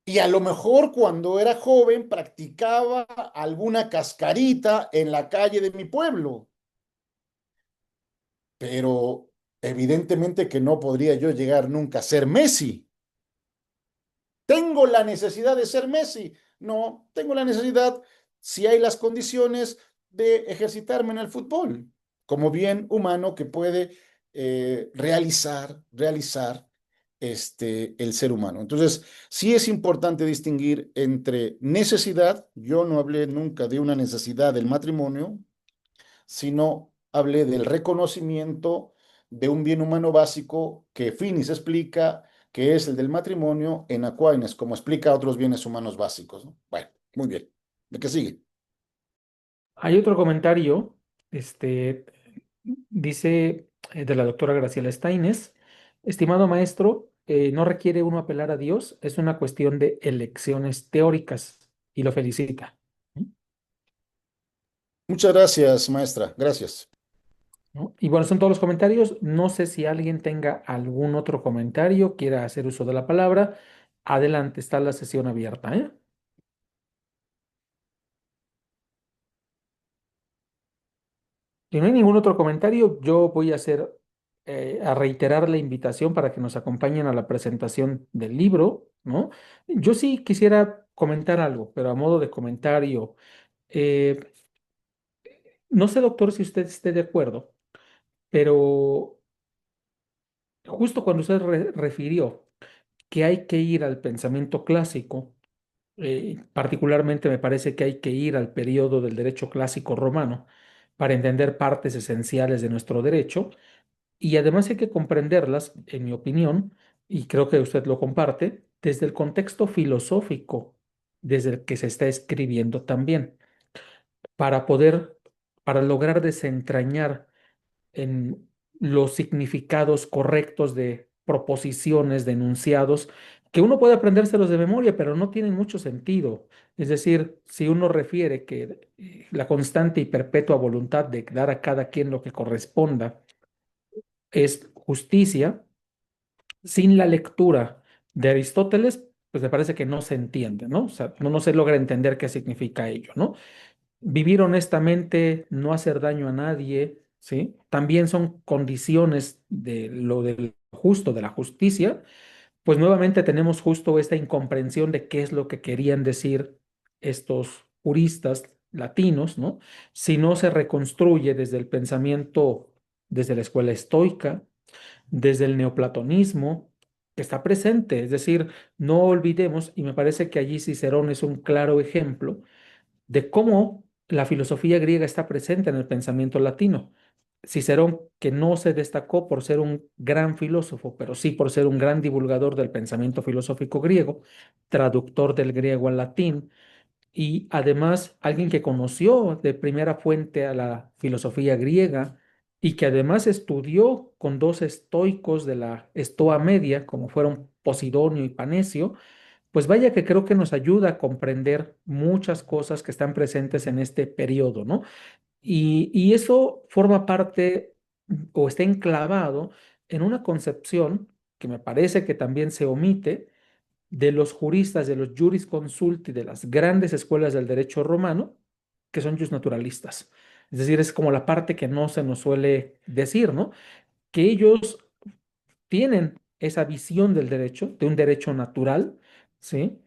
Y a lo mejor cuando era joven practicaba alguna cascarita en la calle de mi pueblo, pero evidentemente que no podría yo llegar nunca a ser Messi. ¿Tengo la necesidad de ser Messi? No, tengo la necesidad, si hay las condiciones, de ejercitarme en el fútbol, como bien humano que puede realizar el ser humano. Entonces, sí es importante distinguir entre necesidad, yo no hablé nunca de una necesidad del matrimonio, sino hablé del reconocimiento de un bien humano básico que Finis explica que es el del matrimonio en Aquinas, como explica otros bienes humanos básicos, ¿no? Bueno, muy bien. ¿De qué sigue? Hay otro comentario, este, dice de la doctora Graciela Steines, estimado maestro, no requiere uno apelar a Dios, es una cuestión de elecciones teóricas y lo felicita. Muchas gracias, maestra. Gracias. ¿No? Y bueno, son todos los comentarios. No sé si alguien tenga algún otro comentario, quiera hacer uso de la palabra. Adelante, está la sesión abierta, ¿eh? Si no hay ningún otro comentario, yo voy a a reiterar la invitación para que nos acompañen a la presentación del libro, ¿no? Yo sí quisiera comentar algo, pero a modo de comentario. Eh, no sé, doctor, si usted esté de acuerdo, pero justo cuando usted refirió que hay que ir al pensamiento clásico, particularmente me parece que hay que ir al periodo del derecho clásico romano para entender partes esenciales de nuestro derecho y además hay que comprenderlas, en mi opinión, y creo que usted lo comparte, desde el contexto filosófico desde el que se está escribiendo también, para poder, para lograr desentrañar en los significados correctos de proposiciones, de enunciados, que uno puede aprendérselos de memoria, pero no tienen mucho sentido. Es decir, si uno refiere que la constante y perpetua voluntad de dar a cada quien lo que corresponda es justicia, sin la lectura de Aristóteles, pues me parece que no se entiende, ¿no? O sea, no se logra entender qué significa ello, ¿no? Vivir honestamente, no hacer daño a nadie, ¿sí? También son condiciones de lo del justo, de la justicia. Pues nuevamente tenemos justo esta incomprensión de qué es lo que querían decir estos juristas latinos, ¿no? Si no se reconstruye desde el pensamiento, desde la escuela estoica, desde el neoplatonismo, que está presente. Es decir, no olvidemos, y me parece que allí Cicerón es un claro ejemplo de cómo la filosofía griega está presente en el pensamiento latino. Cicerón, que no se destacó por ser un gran filósofo, pero sí por ser un gran divulgador del pensamiento filosófico griego, traductor del griego al latín, y además alguien que conoció de primera fuente a la filosofía griega y que además estudió con dos estoicos de la Estoa Media, como fueron Posidonio y Panecio, pues vaya que creo que nos ayuda a comprender muchas cosas que están presentes en este periodo, ¿no? Y eso forma parte o está enclavado en una concepción que me parece que también se omite de los juristas, de los jurisconsulti, de las grandes escuelas del derecho romano, que son justnaturalistas. Es decir, es como la parte que no se nos suele decir, ¿no? Que ellos tienen esa visión del derecho, de un derecho natural, ¿sí?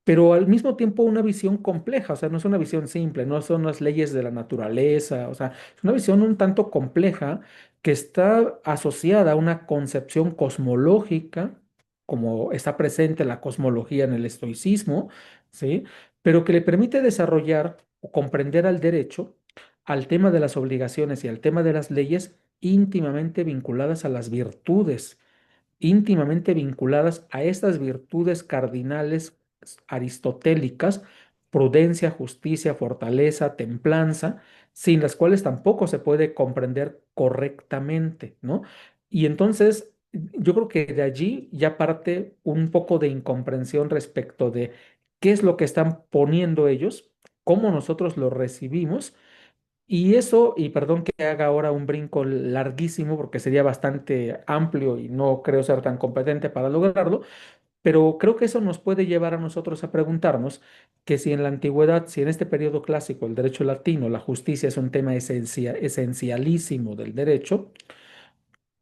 Pero al mismo tiempo una visión compleja, o sea, no es una visión simple, no son las leyes de la naturaleza, o sea, es una visión un tanto compleja que está asociada a una concepción cosmológica, como está presente la cosmología en el estoicismo, ¿sí? Pero que le permite desarrollar o comprender al derecho, al tema de las obligaciones y al tema de las leyes íntimamente vinculadas a las virtudes íntimamente vinculadas a estas virtudes cardinales aristotélicas: prudencia, justicia, fortaleza, templanza, sin las cuales tampoco se puede comprender correctamente, ¿no? Y entonces yo creo que de allí ya parte un poco de incomprensión respecto de qué es lo que están poniendo ellos, cómo nosotros lo recibimos. Y eso, y perdón que haga ahora un brinco larguísimo porque sería bastante amplio y no creo ser tan competente para lograrlo, pero creo que eso nos puede llevar a nosotros a preguntarnos que si en la antigüedad, si en este periodo clásico el derecho latino, la justicia es un tema esencialísimo del derecho,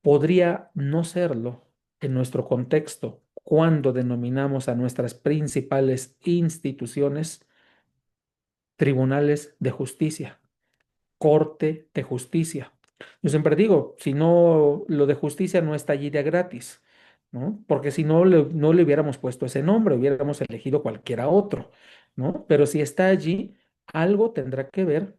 podría no serlo en nuestro contexto cuando denominamos a nuestras principales instituciones tribunales de justicia, corte de justicia. Yo siempre digo, si no, lo de justicia no está allí de gratis, ¿no? Porque si no no le hubiéramos puesto ese nombre, hubiéramos elegido cualquiera otro, ¿no? Pero si está allí, algo tendrá que ver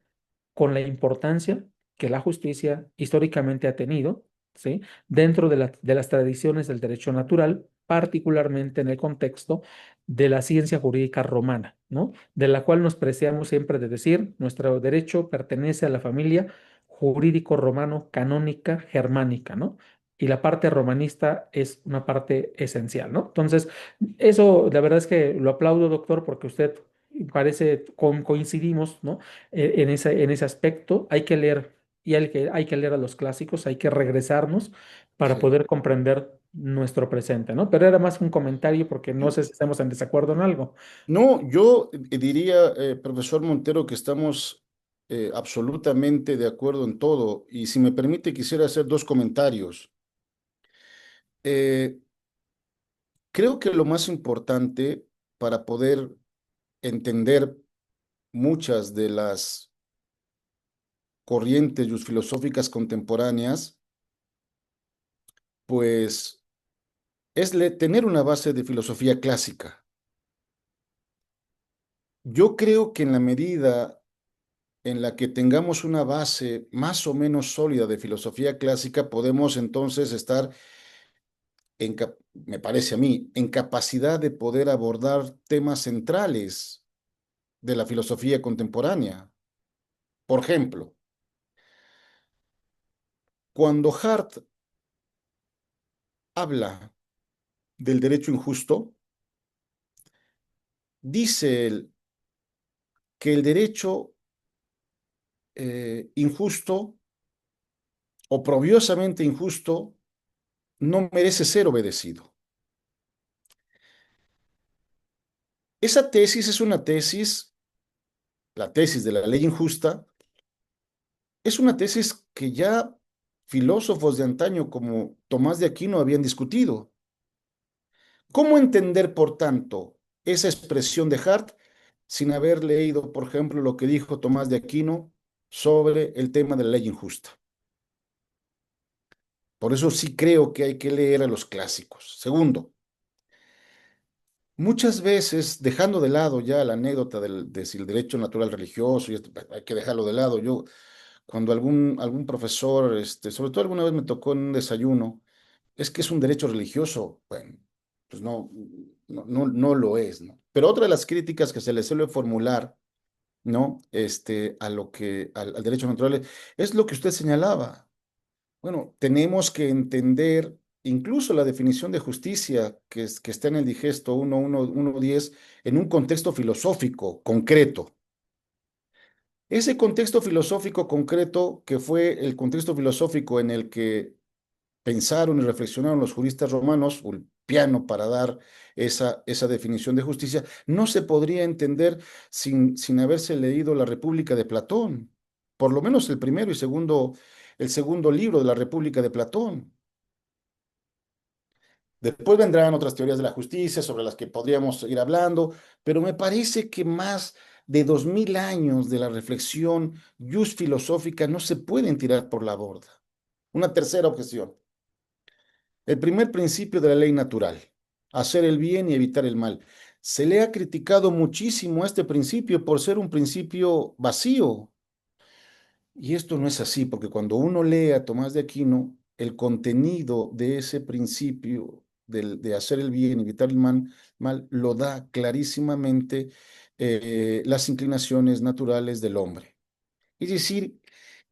con la importancia que la justicia históricamente ha tenido, ¿sí? Dentro de las tradiciones del derecho natural, particularmente en el contexto de la ciencia jurídica romana, ¿no? De la cual nos preciamos siempre de decir, nuestro derecho pertenece a la familia jurídico romano canónica germánica, ¿no? Y la parte romanista es una parte esencial, ¿no? Entonces, eso la verdad es que lo aplaudo, doctor, porque usted parece coincidimos, ¿no? En ese aspecto. Hay que leer y hay que leer a los clásicos, hay que regresarnos para Sí. poder comprender nuestro presente, ¿no? Pero era más un comentario porque no sé si estamos en desacuerdo en algo. No, yo diría, profesor Montero, que estamos absolutamente de acuerdo en todo. Y si me permite, quisiera hacer dos comentarios. Eh, Creo que lo más importante para poder entender muchas de las corrientes filosóficas contemporáneas, pues es tener una base de filosofía clásica. Yo creo que en la medida en la que tengamos una base más o menos sólida de filosofía clásica, podemos entonces estar, me parece a mí, en capacidad de poder abordar temas centrales de la filosofía contemporánea. Por ejemplo, cuando Hart habla del derecho injusto, dice él que el derecho injusto o probiosamente injusto no merece ser obedecido. Esa tesis es una tesis, la tesis de la ley injusta, es una tesis que ya filósofos de antaño como Tomás de Aquino habían discutido. ¿Cómo entender, por tanto, esa expresión de Hart sin haber leído, por ejemplo, lo que dijo Tomás de Aquino sobre el tema de la ley injusta? Por eso sí creo que hay que leer a los clásicos. Segundo, muchas veces, dejando de lado ya la anécdota de si el derecho natural religioso, y esto, hay que dejarlo de lado. Yo, cuando algún profesor, sobre todo alguna vez me tocó en un desayuno, es que es un derecho religioso. Bueno, pues no lo es, ¿no? Pero otra de las críticas que se le suele formular, ¿no? Al derecho natural es lo que usted señalaba. Bueno, tenemos que entender incluso la definición de justicia que está en el Digesto 1.10 en un contexto filosófico concreto. Ese contexto filosófico concreto, que fue el contexto filosófico en el que pensaron y reflexionaron los juristas romanos, Ulpiano, para dar esa definición de justicia, no se podría entender sin haberse leído La República de Platón, por lo menos el segundo libro de La República de Platón. Después vendrán otras teorías de la justicia sobre las que podríamos seguir hablando, pero me parece que más de 2000 años de la reflexión filosófica no se pueden tirar por la borda. Una tercera objeción. El primer principio de la ley natural, hacer el bien y evitar el mal. Se le ha criticado muchísimo a este principio por ser un principio vacío. Y esto no es así, porque cuando uno lee a Tomás de Aquino, el contenido de ese principio de hacer el bien, evitar el mal, lo da clarísimamente las inclinaciones naturales del hombre. Es decir,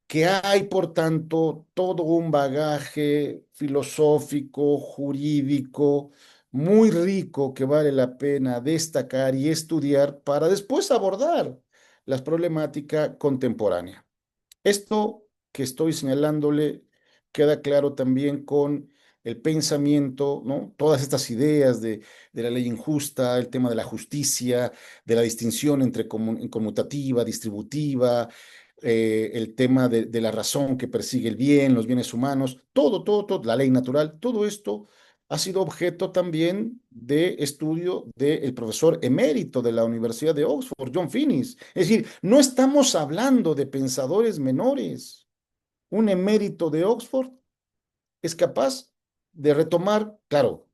que hay, por tanto, todo un bagaje filosófico, jurídico, muy rico que vale la pena destacar y estudiar para después abordar la problemática contemporánea. Esto que estoy señalándole queda claro también con el pensamiento, ¿no? Todas estas ideas de la ley injusta, el tema de la justicia, de la distinción entre conmutativa, distributiva, el tema de la razón que persigue el bien, los bienes humanos, todo, la ley natural, todo esto ha sido objeto también de estudio del profesor emérito de la Universidad de Oxford, John Finnis. Es decir, no estamos hablando de pensadores menores. Un emérito de Oxford es capaz de retomar, claro,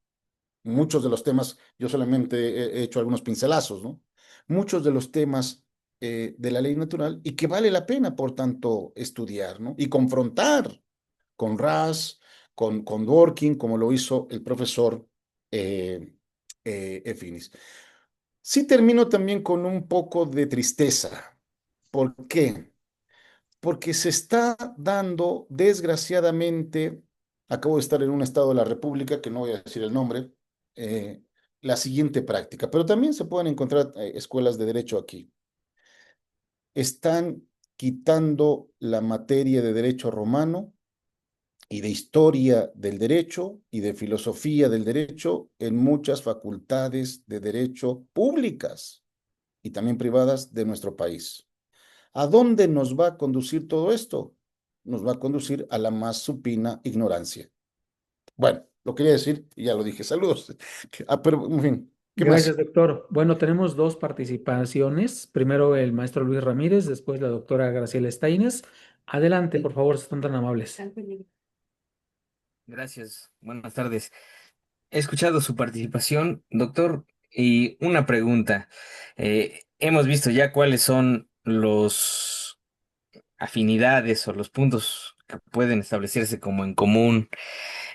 muchos de los temas, yo solamente he hecho algunos pincelazos, ¿no? Muchos de los temas de la ley natural y que vale la pena, por tanto, estudiar, ¿no? Y confrontar con Ras, con Dworkin, como lo hizo el profesor eh, Finis. Sí termino también con un poco de tristeza. ¿Por qué? Porque se está dando, desgraciadamente, acabo de estar en un estado de la República, que no voy a decir el nombre, eh, la siguiente práctica, pero también se pueden encontrar escuelas de derecho aquí. Están quitando la materia de derecho romano y de historia del derecho y de filosofía del derecho en muchas facultades de derecho públicas y también privadas de nuestro país. ¿A dónde nos va a conducir todo esto? Nos va a conducir a la más supina ignorancia. Bueno, lo quería decir y ya lo dije. Saludos. Pero, en fin, ¿qué Gracias, más? doctor. Bueno, tenemos dos participaciones. Primero el maestro Luis Ramírez, después la doctora Graciela Steines. Adelante, por favor, si están tan amables. Gracias, buenas tardes. He escuchado su participación, doctor, y una pregunta. Hemos visto ya cuáles son los afinidades o los puntos que pueden establecerse como en común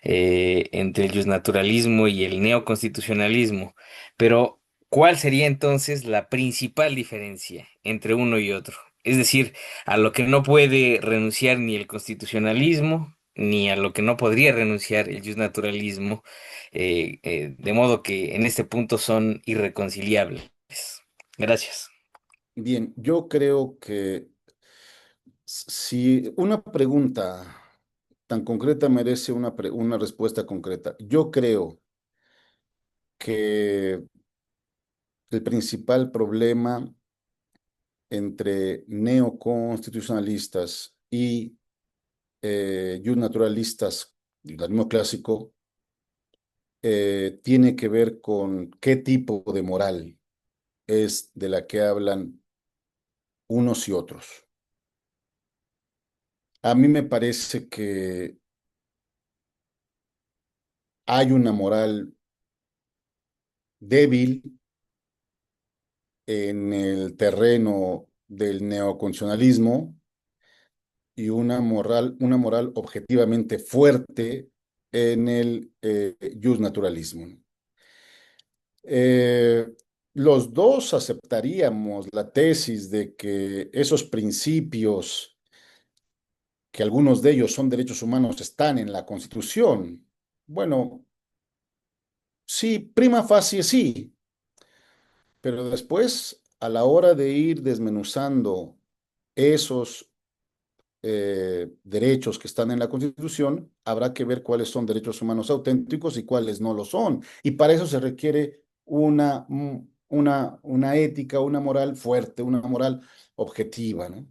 entre el justnaturalismo y el neoconstitucionalismo, pero ¿cuál sería entonces la principal diferencia entre uno y otro? Es decir, a lo que no puede renunciar ni el constitucionalismo, ni a lo que no podría renunciar el justnaturalismo, de modo que en este punto son irreconciliables. Gracias. Bien, yo creo que si una pregunta tan concreta merece una respuesta concreta, yo creo que el principal problema entre neoconstitucionalistas y naturalistas, del mismo clásico, tiene que ver con qué tipo de moral es de la que hablan unos y otros. A mí me parece que hay una moral débil en el terreno del neoconstitucionalismo y una moral objetivamente fuerte en el justnaturalismo. Eh, los dos aceptaríamos la tesis de que esos principios, que algunos de ellos son derechos humanos, están en la Constitución. Bueno, sí, prima facie sí, pero después, a la hora de ir desmenuzando esos derechos que están en la Constitución, habrá que ver cuáles son derechos humanos auténticos y cuáles no lo son. Y para eso se requiere una ética, una moral fuerte, una moral objetiva, ¿no?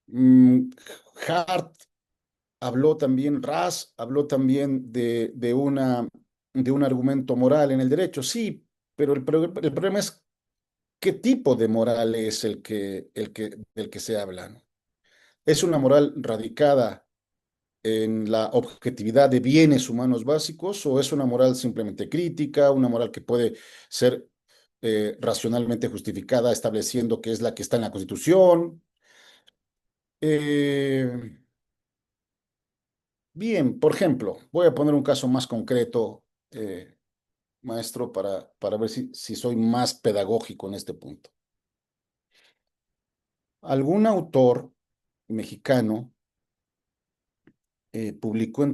Mm, Hart habló también, Ras habló también de un argumento moral en el derecho, sí, pero el problema es qué tipo de moral es del que se habla, ¿no? ¿Es una moral radicada en la objetividad de bienes humanos básicos o es una moral simplemente crítica, una moral que puede ser racionalmente justificada estableciendo que es la que está en la Constitución? Eh, Bien, por ejemplo, voy a poner un caso más concreto, maestro, para ver si soy más pedagógico en este punto. Algún autor mexicano publicó,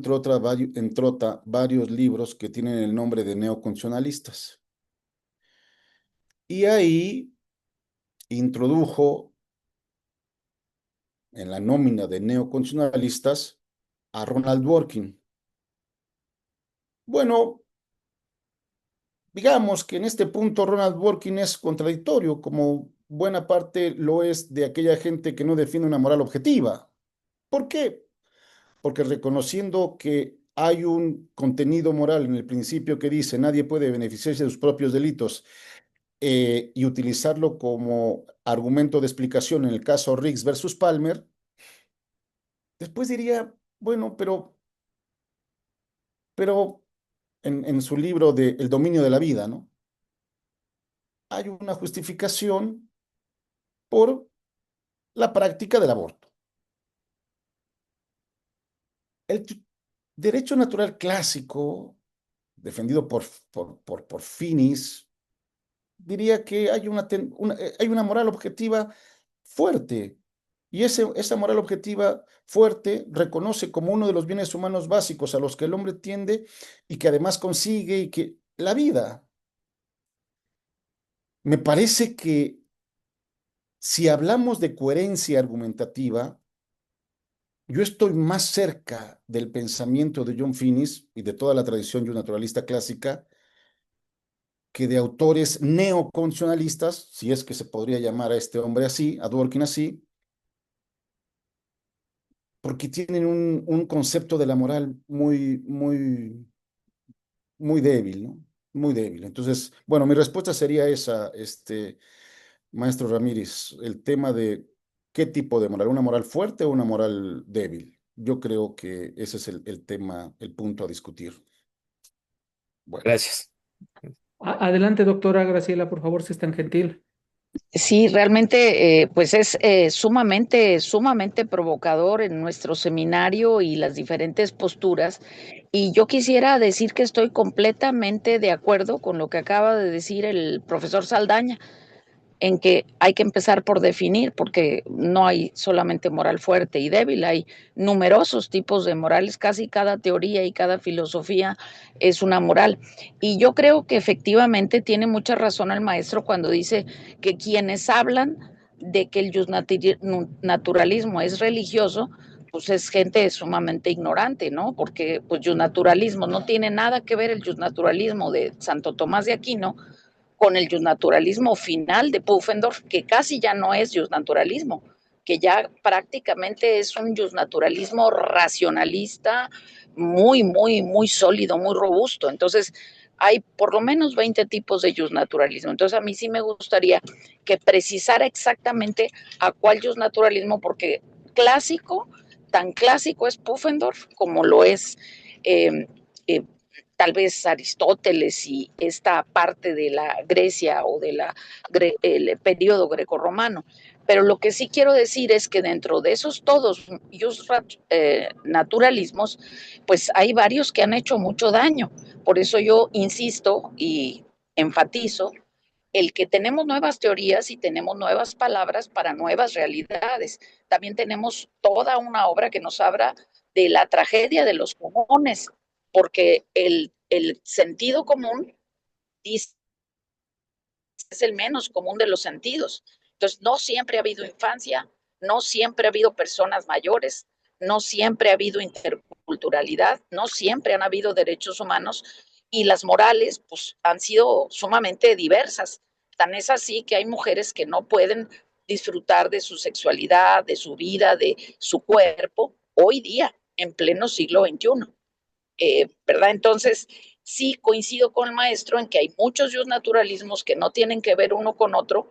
varios libros que tienen el nombre de neoconstitucionalistas. Y ahí introdujo en la nómina de neoconstitucionalistas a Ronald Dworkin. Bueno, digamos que en este punto Ronald Dworkin es contradictorio, como buena parte lo es de aquella gente que no defiende una moral objetiva. ¿Por qué? Porque reconociendo que hay un contenido moral en el principio que dice nadie puede beneficiarse de sus propios delitos, y utilizarlo como argumento de explicación en el caso Riggs versus Palmer, después diría, bueno, pero en su libro de El dominio de la vida, ¿no? Hay una justificación por la práctica del aborto. El derecho natural clásico, defendido por Finis, diría que hay una moral objetiva fuerte. Y esa moral objetiva fuerte reconoce como uno de los bienes humanos básicos a los que el hombre tiende y que además consigue y que la vida. Me parece que si hablamos de coherencia argumentativa, yo estoy más cerca del pensamiento de John Finnis y de toda la tradición naturalista clásica que de autores neoconstitucionalistas, si es que se podría llamar a este hombre así, a Dworkin así, porque tienen un concepto de la moral muy débil, ¿no? Muy débil. Entonces, bueno, mi respuesta sería esa, maestro Ramírez, el tema de qué tipo de moral, una moral fuerte o una moral débil. Yo creo que ese es el tema, el punto a discutir. Bueno, Gracias. Adelante, doctora Graciela, por favor, si es tan gentil. Sí, realmente, pues es sumamente provocador en nuestro seminario y las diferentes posturas. Y yo quisiera decir que estoy completamente de acuerdo con lo que acaba de decir el profesor Saldaña, en que hay que empezar por definir, porque no hay solamente moral fuerte y débil, hay numerosos tipos de morales, casi cada teoría y cada filosofía es una moral. Y yo creo que efectivamente tiene mucha razón el maestro cuando dice que quienes hablan de que el naturalismo es religioso, pues es gente sumamente ignorante, ¿no? Porque pues naturalismo no tiene nada que ver el naturalismo de Santo Tomás de Aquino con el naturalismo final de Pufendorf, que casi ya no es naturalismo, que ya prácticamente es un naturalismo racionalista muy sólido, muy robusto. Entonces, hay por lo menos 20 tipos de naturalismo. Entonces, a mí sí me gustaría que precisara exactamente a cuál naturalismo, porque clásico, tan clásico es Pufendorf como lo es eh, eh, tal vez Aristóteles y esta parte de la Grecia o del periodo grecorromano. Pero lo que sí quiero decir es que dentro de esos todos naturalismos, pues hay varios que han hecho mucho daño. Por eso yo insisto y enfatizo el que tenemos nuevas teorías y tenemos nuevas palabras para nuevas realidades. También tenemos toda una obra que nos habla de la tragedia de los comunes, porque el sentido común dice, es el menos común de los sentidos. Entonces, no siempre ha habido infancia, no siempre ha habido personas mayores, no siempre ha habido interculturalidad, no siempre han habido derechos humanos y las morales pues han sido sumamente diversas. Tan es así que hay mujeres que no pueden disfrutar de su sexualidad, de su vida, de su cuerpo hoy día, en pleno siglo XXI. ¿Verdad? Entonces, sí coincido con el maestro en que hay muchos naturalismos que no tienen que ver uno con otro,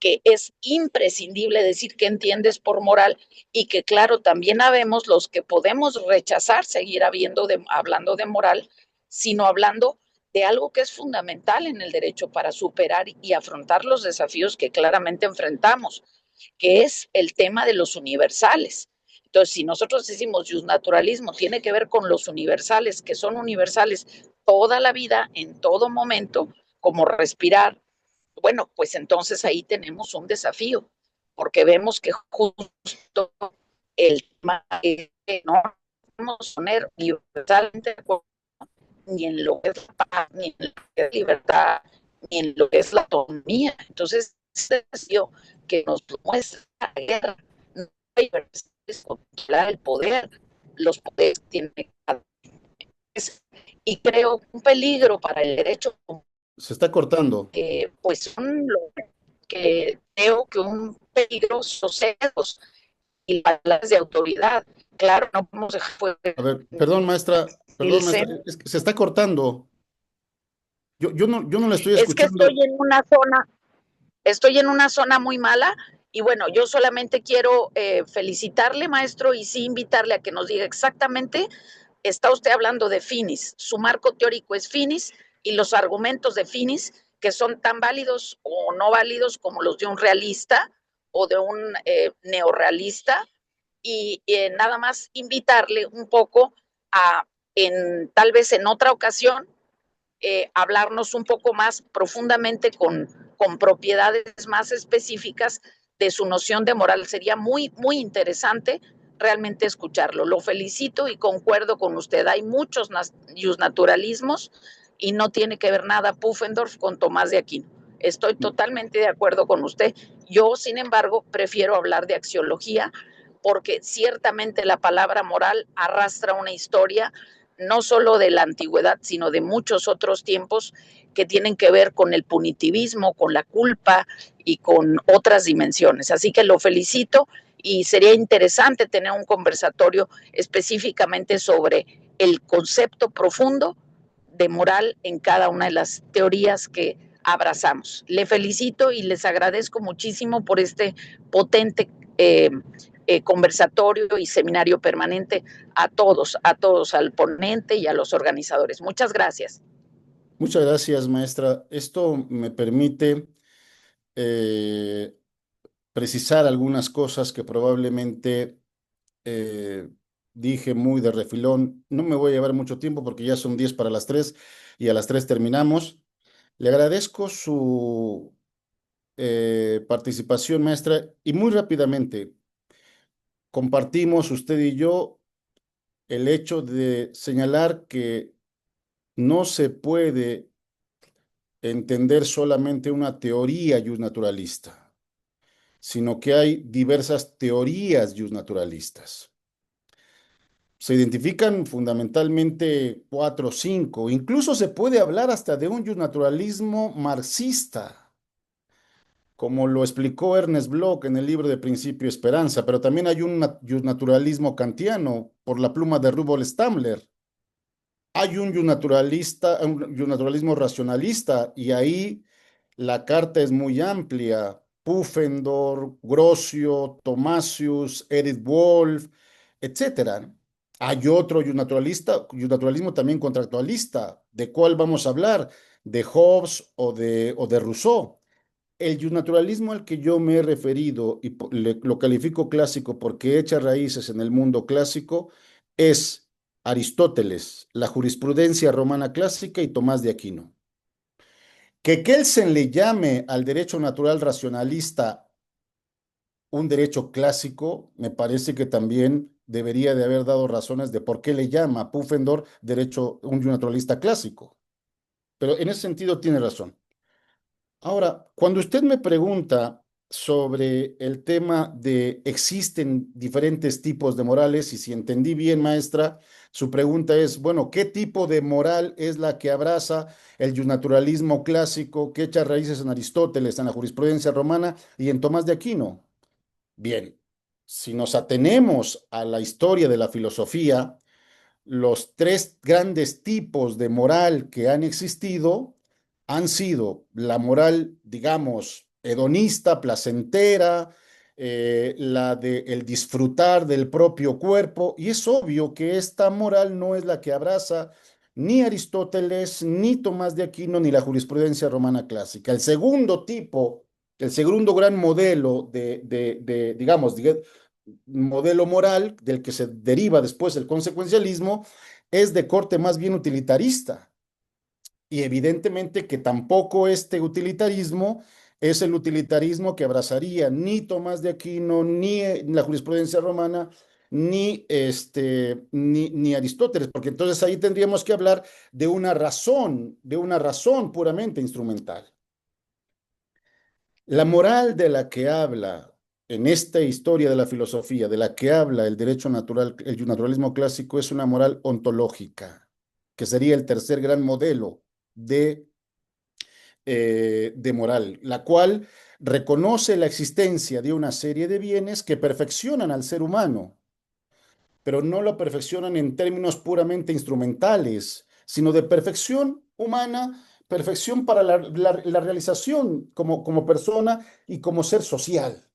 que es imprescindible decir qué entiendes por moral y que, claro, también habemos los que podemos rechazar seguir hablando de moral, sino hablando de algo que es fundamental en el derecho para superar y afrontar los desafíos que claramente enfrentamos, que es el tema de los universales. Entonces, si nosotros decimos naturalismo tiene que ver con los universales, que son universales toda la vida, en todo momento, como respirar, bueno, pues entonces ahí tenemos un desafío, porque vemos que justo el tema es que no podemos poner universalmente ni en lo que es la paz, ni en lo que es libertad, ni en lo que es la autonomía. Entonces, es desafío que nos muestra la guerra. No hay controlar el poder, los poderes tienen que y creo un peligro para el derecho Se está cortando. pues son lo que creo que un peligro socios y las de autoridad. Claro, no podemos dejar fuera A ver, el perdón, maestra, seno. es que se está cortando. Yo no la estoy Es que escuchando. estoy en una zona muy mala y bueno, yo solamente quiero felicitarle, maestro, y sí invitarle a que nos diga exactamente, está usted hablando de Finis, su marco teórico es Finis y los argumentos de Finis que son tan válidos o no válidos como los de un realista o de un neorrealista y nada más invitarle un poco a, tal vez en otra ocasión, hablarnos un poco más profundamente con propiedades más específicas de su noción de moral. Sería muy, muy interesante realmente escucharlo. Lo felicito y concuerdo con usted. Hay muchos naturalismos y no tiene que ver nada Pufendorf con Tomás de Aquino. Estoy totalmente de acuerdo con usted. Yo, sin embargo, prefiero hablar de axiología porque ciertamente la palabra moral arrastra una historia no solo de la antigüedad, sino de muchos otros tiempos que tienen que ver con el punitivismo, con la culpa y con otras dimensiones. Así que lo felicito y sería interesante tener un conversatorio específicamente sobre el concepto profundo de moral en cada una de las teorías que abrazamos. Le felicito y les agradezco muchísimo por este potente conversatorio y seminario permanente a todos, al ponente y a los organizadores. Muchas gracias. Muchas gracias, maestra. Esto me permite eh, precisar algunas cosas que probablemente eh, dije muy de refilón. No me voy a llevar mucho tiempo porque ya son 10 para las 3 y a las 3 terminamos. Le agradezco su participación, maestra, y muy rápidamente compartimos usted y yo el hecho de señalar que no se puede entender solamente una teoría naturalista, sino que hay diversas teorías naturalistas. Se identifican fundamentalmente cuatro o cinco. Incluso se puede hablar hasta de un naturalismo marxista, como lo explicó Ernest Bloch en el libro de Principio y Esperanza, pero también hay un naturalismo kantiano por la pluma de Rudolf Stammler. Hay un naturalismo racionalista y ahí la carta es muy amplia. Pufendorf, Grocio, Thomasius, Edith Wolff, etcétera. Hay otro naturalismo también contractualista. ¿De cuál vamos a hablar? ¿De Hobbes o de Rousseau? El naturalismo al que yo me he referido y lo califico clásico porque echa raíces en el mundo clásico es Aristóteles, la jurisprudencia romana clásica y Tomás de Aquino. Que Kelsen le llame al derecho natural racionalista un derecho clásico, me parece que también debería de haber dado razones de por qué le llama a Pufendorf derecho un naturalista clásico. Pero en ese sentido tiene razón. Ahora, cuando usted me pregunta sobre el tema de existen diferentes tipos de morales, y si entendí bien, maestra, su pregunta es, bueno, ¿qué tipo de moral es la que abraza el naturalismo clásico que echa raíces en Aristóteles, en la jurisprudencia romana y en Tomás de Aquino? Bien, si nos atenemos a la historia de la filosofía, los tres grandes tipos de moral que han existido han sido la moral, digamos, hedonista, placentera, la de el disfrutar del propio cuerpo, y es obvio que esta moral no es la que abraza ni Aristóteles, ni Tomás de Aquino, ni la jurisprudencia romana clásica. El segundo gran modelo digamos, modelo moral del que se deriva después el consecuencialismo es de corte más bien utilitarista. Y evidentemente que tampoco este utilitarismo es el utilitarismo que abrazaría ni Tomás de Aquino, ni la jurisprudencia romana, ni Aristóteles, porque entonces ahí tendríamos que hablar de una razón puramente instrumental. La moral de la que habla en esta historia de la filosofía, de la que habla el derecho natural, el naturalismo clásico, es una moral ontológica, que sería el tercer gran modelo de de moral, la cual reconoce la existencia de una serie de bienes que perfeccionan al ser humano, pero no lo perfeccionan en términos puramente instrumentales, sino de perfección humana, perfección para la realización como persona y como ser social.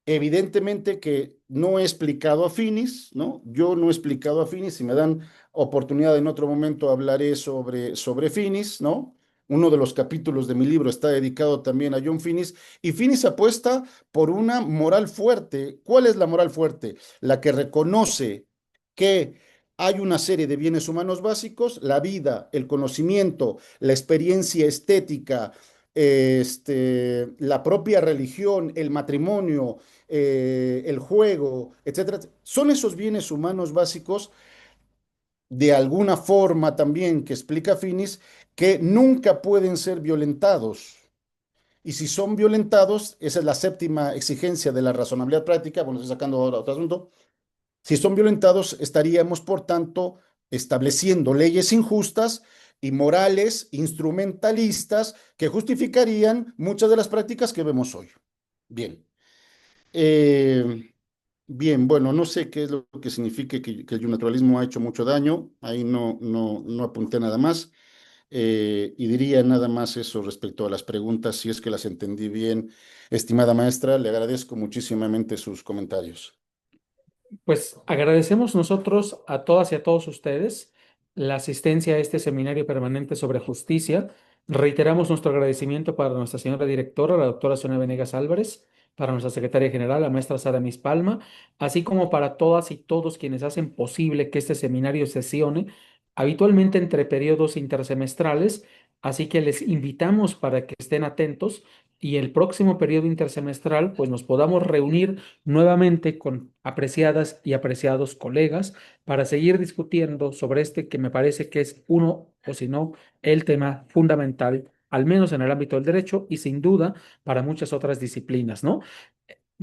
Evidentemente que no he explicado a Finis, ¿no? Yo no he explicado a Finis, si me dan oportunidad en otro momento hablaré sobre Finis, ¿no? Uno de los capítulos de mi libro está dedicado también a John Finis, y Finis apuesta por una moral fuerte. ¿Cuál es la moral fuerte? La que reconoce que hay una serie de bienes humanos básicos, la vida, el conocimiento, la experiencia estética, la propia religión, el matrimonio, el juego, etcétera. Son esos bienes humanos básicos, de alguna forma también que explica Finis, que nunca pueden ser violentados. Y si son violentados, esa es la séptima exigencia de la razonabilidad práctica, bueno, estoy sacando ahora otro asunto, si son violentados, estaríamos, por tanto, estableciendo leyes injustas y morales instrumentalistas que justificarían muchas de las prácticas que vemos hoy. Bien. Eh, Bien, bueno, no sé qué es lo que significa que el naturalismo ha hecho mucho daño, ahí no apunté nada más, y diría nada más eso respecto a las preguntas, si es que las entendí bien. Estimada maestra, le agradezco muchísimamente sus comentarios. Pues agradecemos nosotros a todas y a todos ustedes la asistencia a este seminario permanente sobre justicia. Reiteramos nuestro agradecimiento para nuestra señora directora, la doctora Sonia Venegas Álvarez, para nuestra secretaria general, la maestra Sara Miss Palma, así como para todas y todos quienes hacen posible que este seminario sesione habitualmente entre periodos intersemestrales. Así que les invitamos para que estén atentos y el próximo periodo intersemestral pues nos podamos reunir nuevamente con apreciadas y apreciados colegas para seguir discutiendo sobre este que me parece que es uno, o si no, el tema fundamental, al menos en el ámbito del derecho y sin duda para muchas otras disciplinas, ¿no?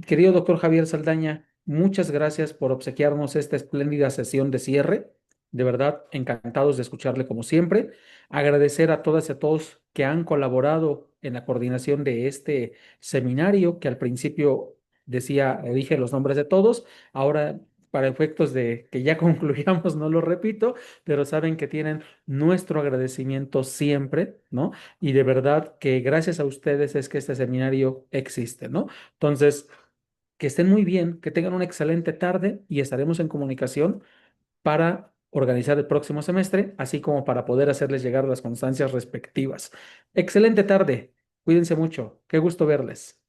Querido doctor Javier Saldaña, muchas gracias por obsequiarnos esta espléndida sesión de cierre. De verdad, encantados de escucharle como siempre. Agradecer a todas y a todos que han colaborado en la coordinación de este seminario, que al principio dije los nombres de todos, ahora para efectos de que ya concluyamos, no lo repito, pero saben que tienen nuestro agradecimiento siempre, ¿no? Y de verdad que gracias a ustedes es que este seminario existe, ¿no? Entonces, que estén muy bien, que tengan una excelente tarde y estaremos en comunicación para organizar el próximo semestre, así como para poder hacerles llegar las constancias respectivas. Excelente tarde, cuídense mucho, qué gusto verles.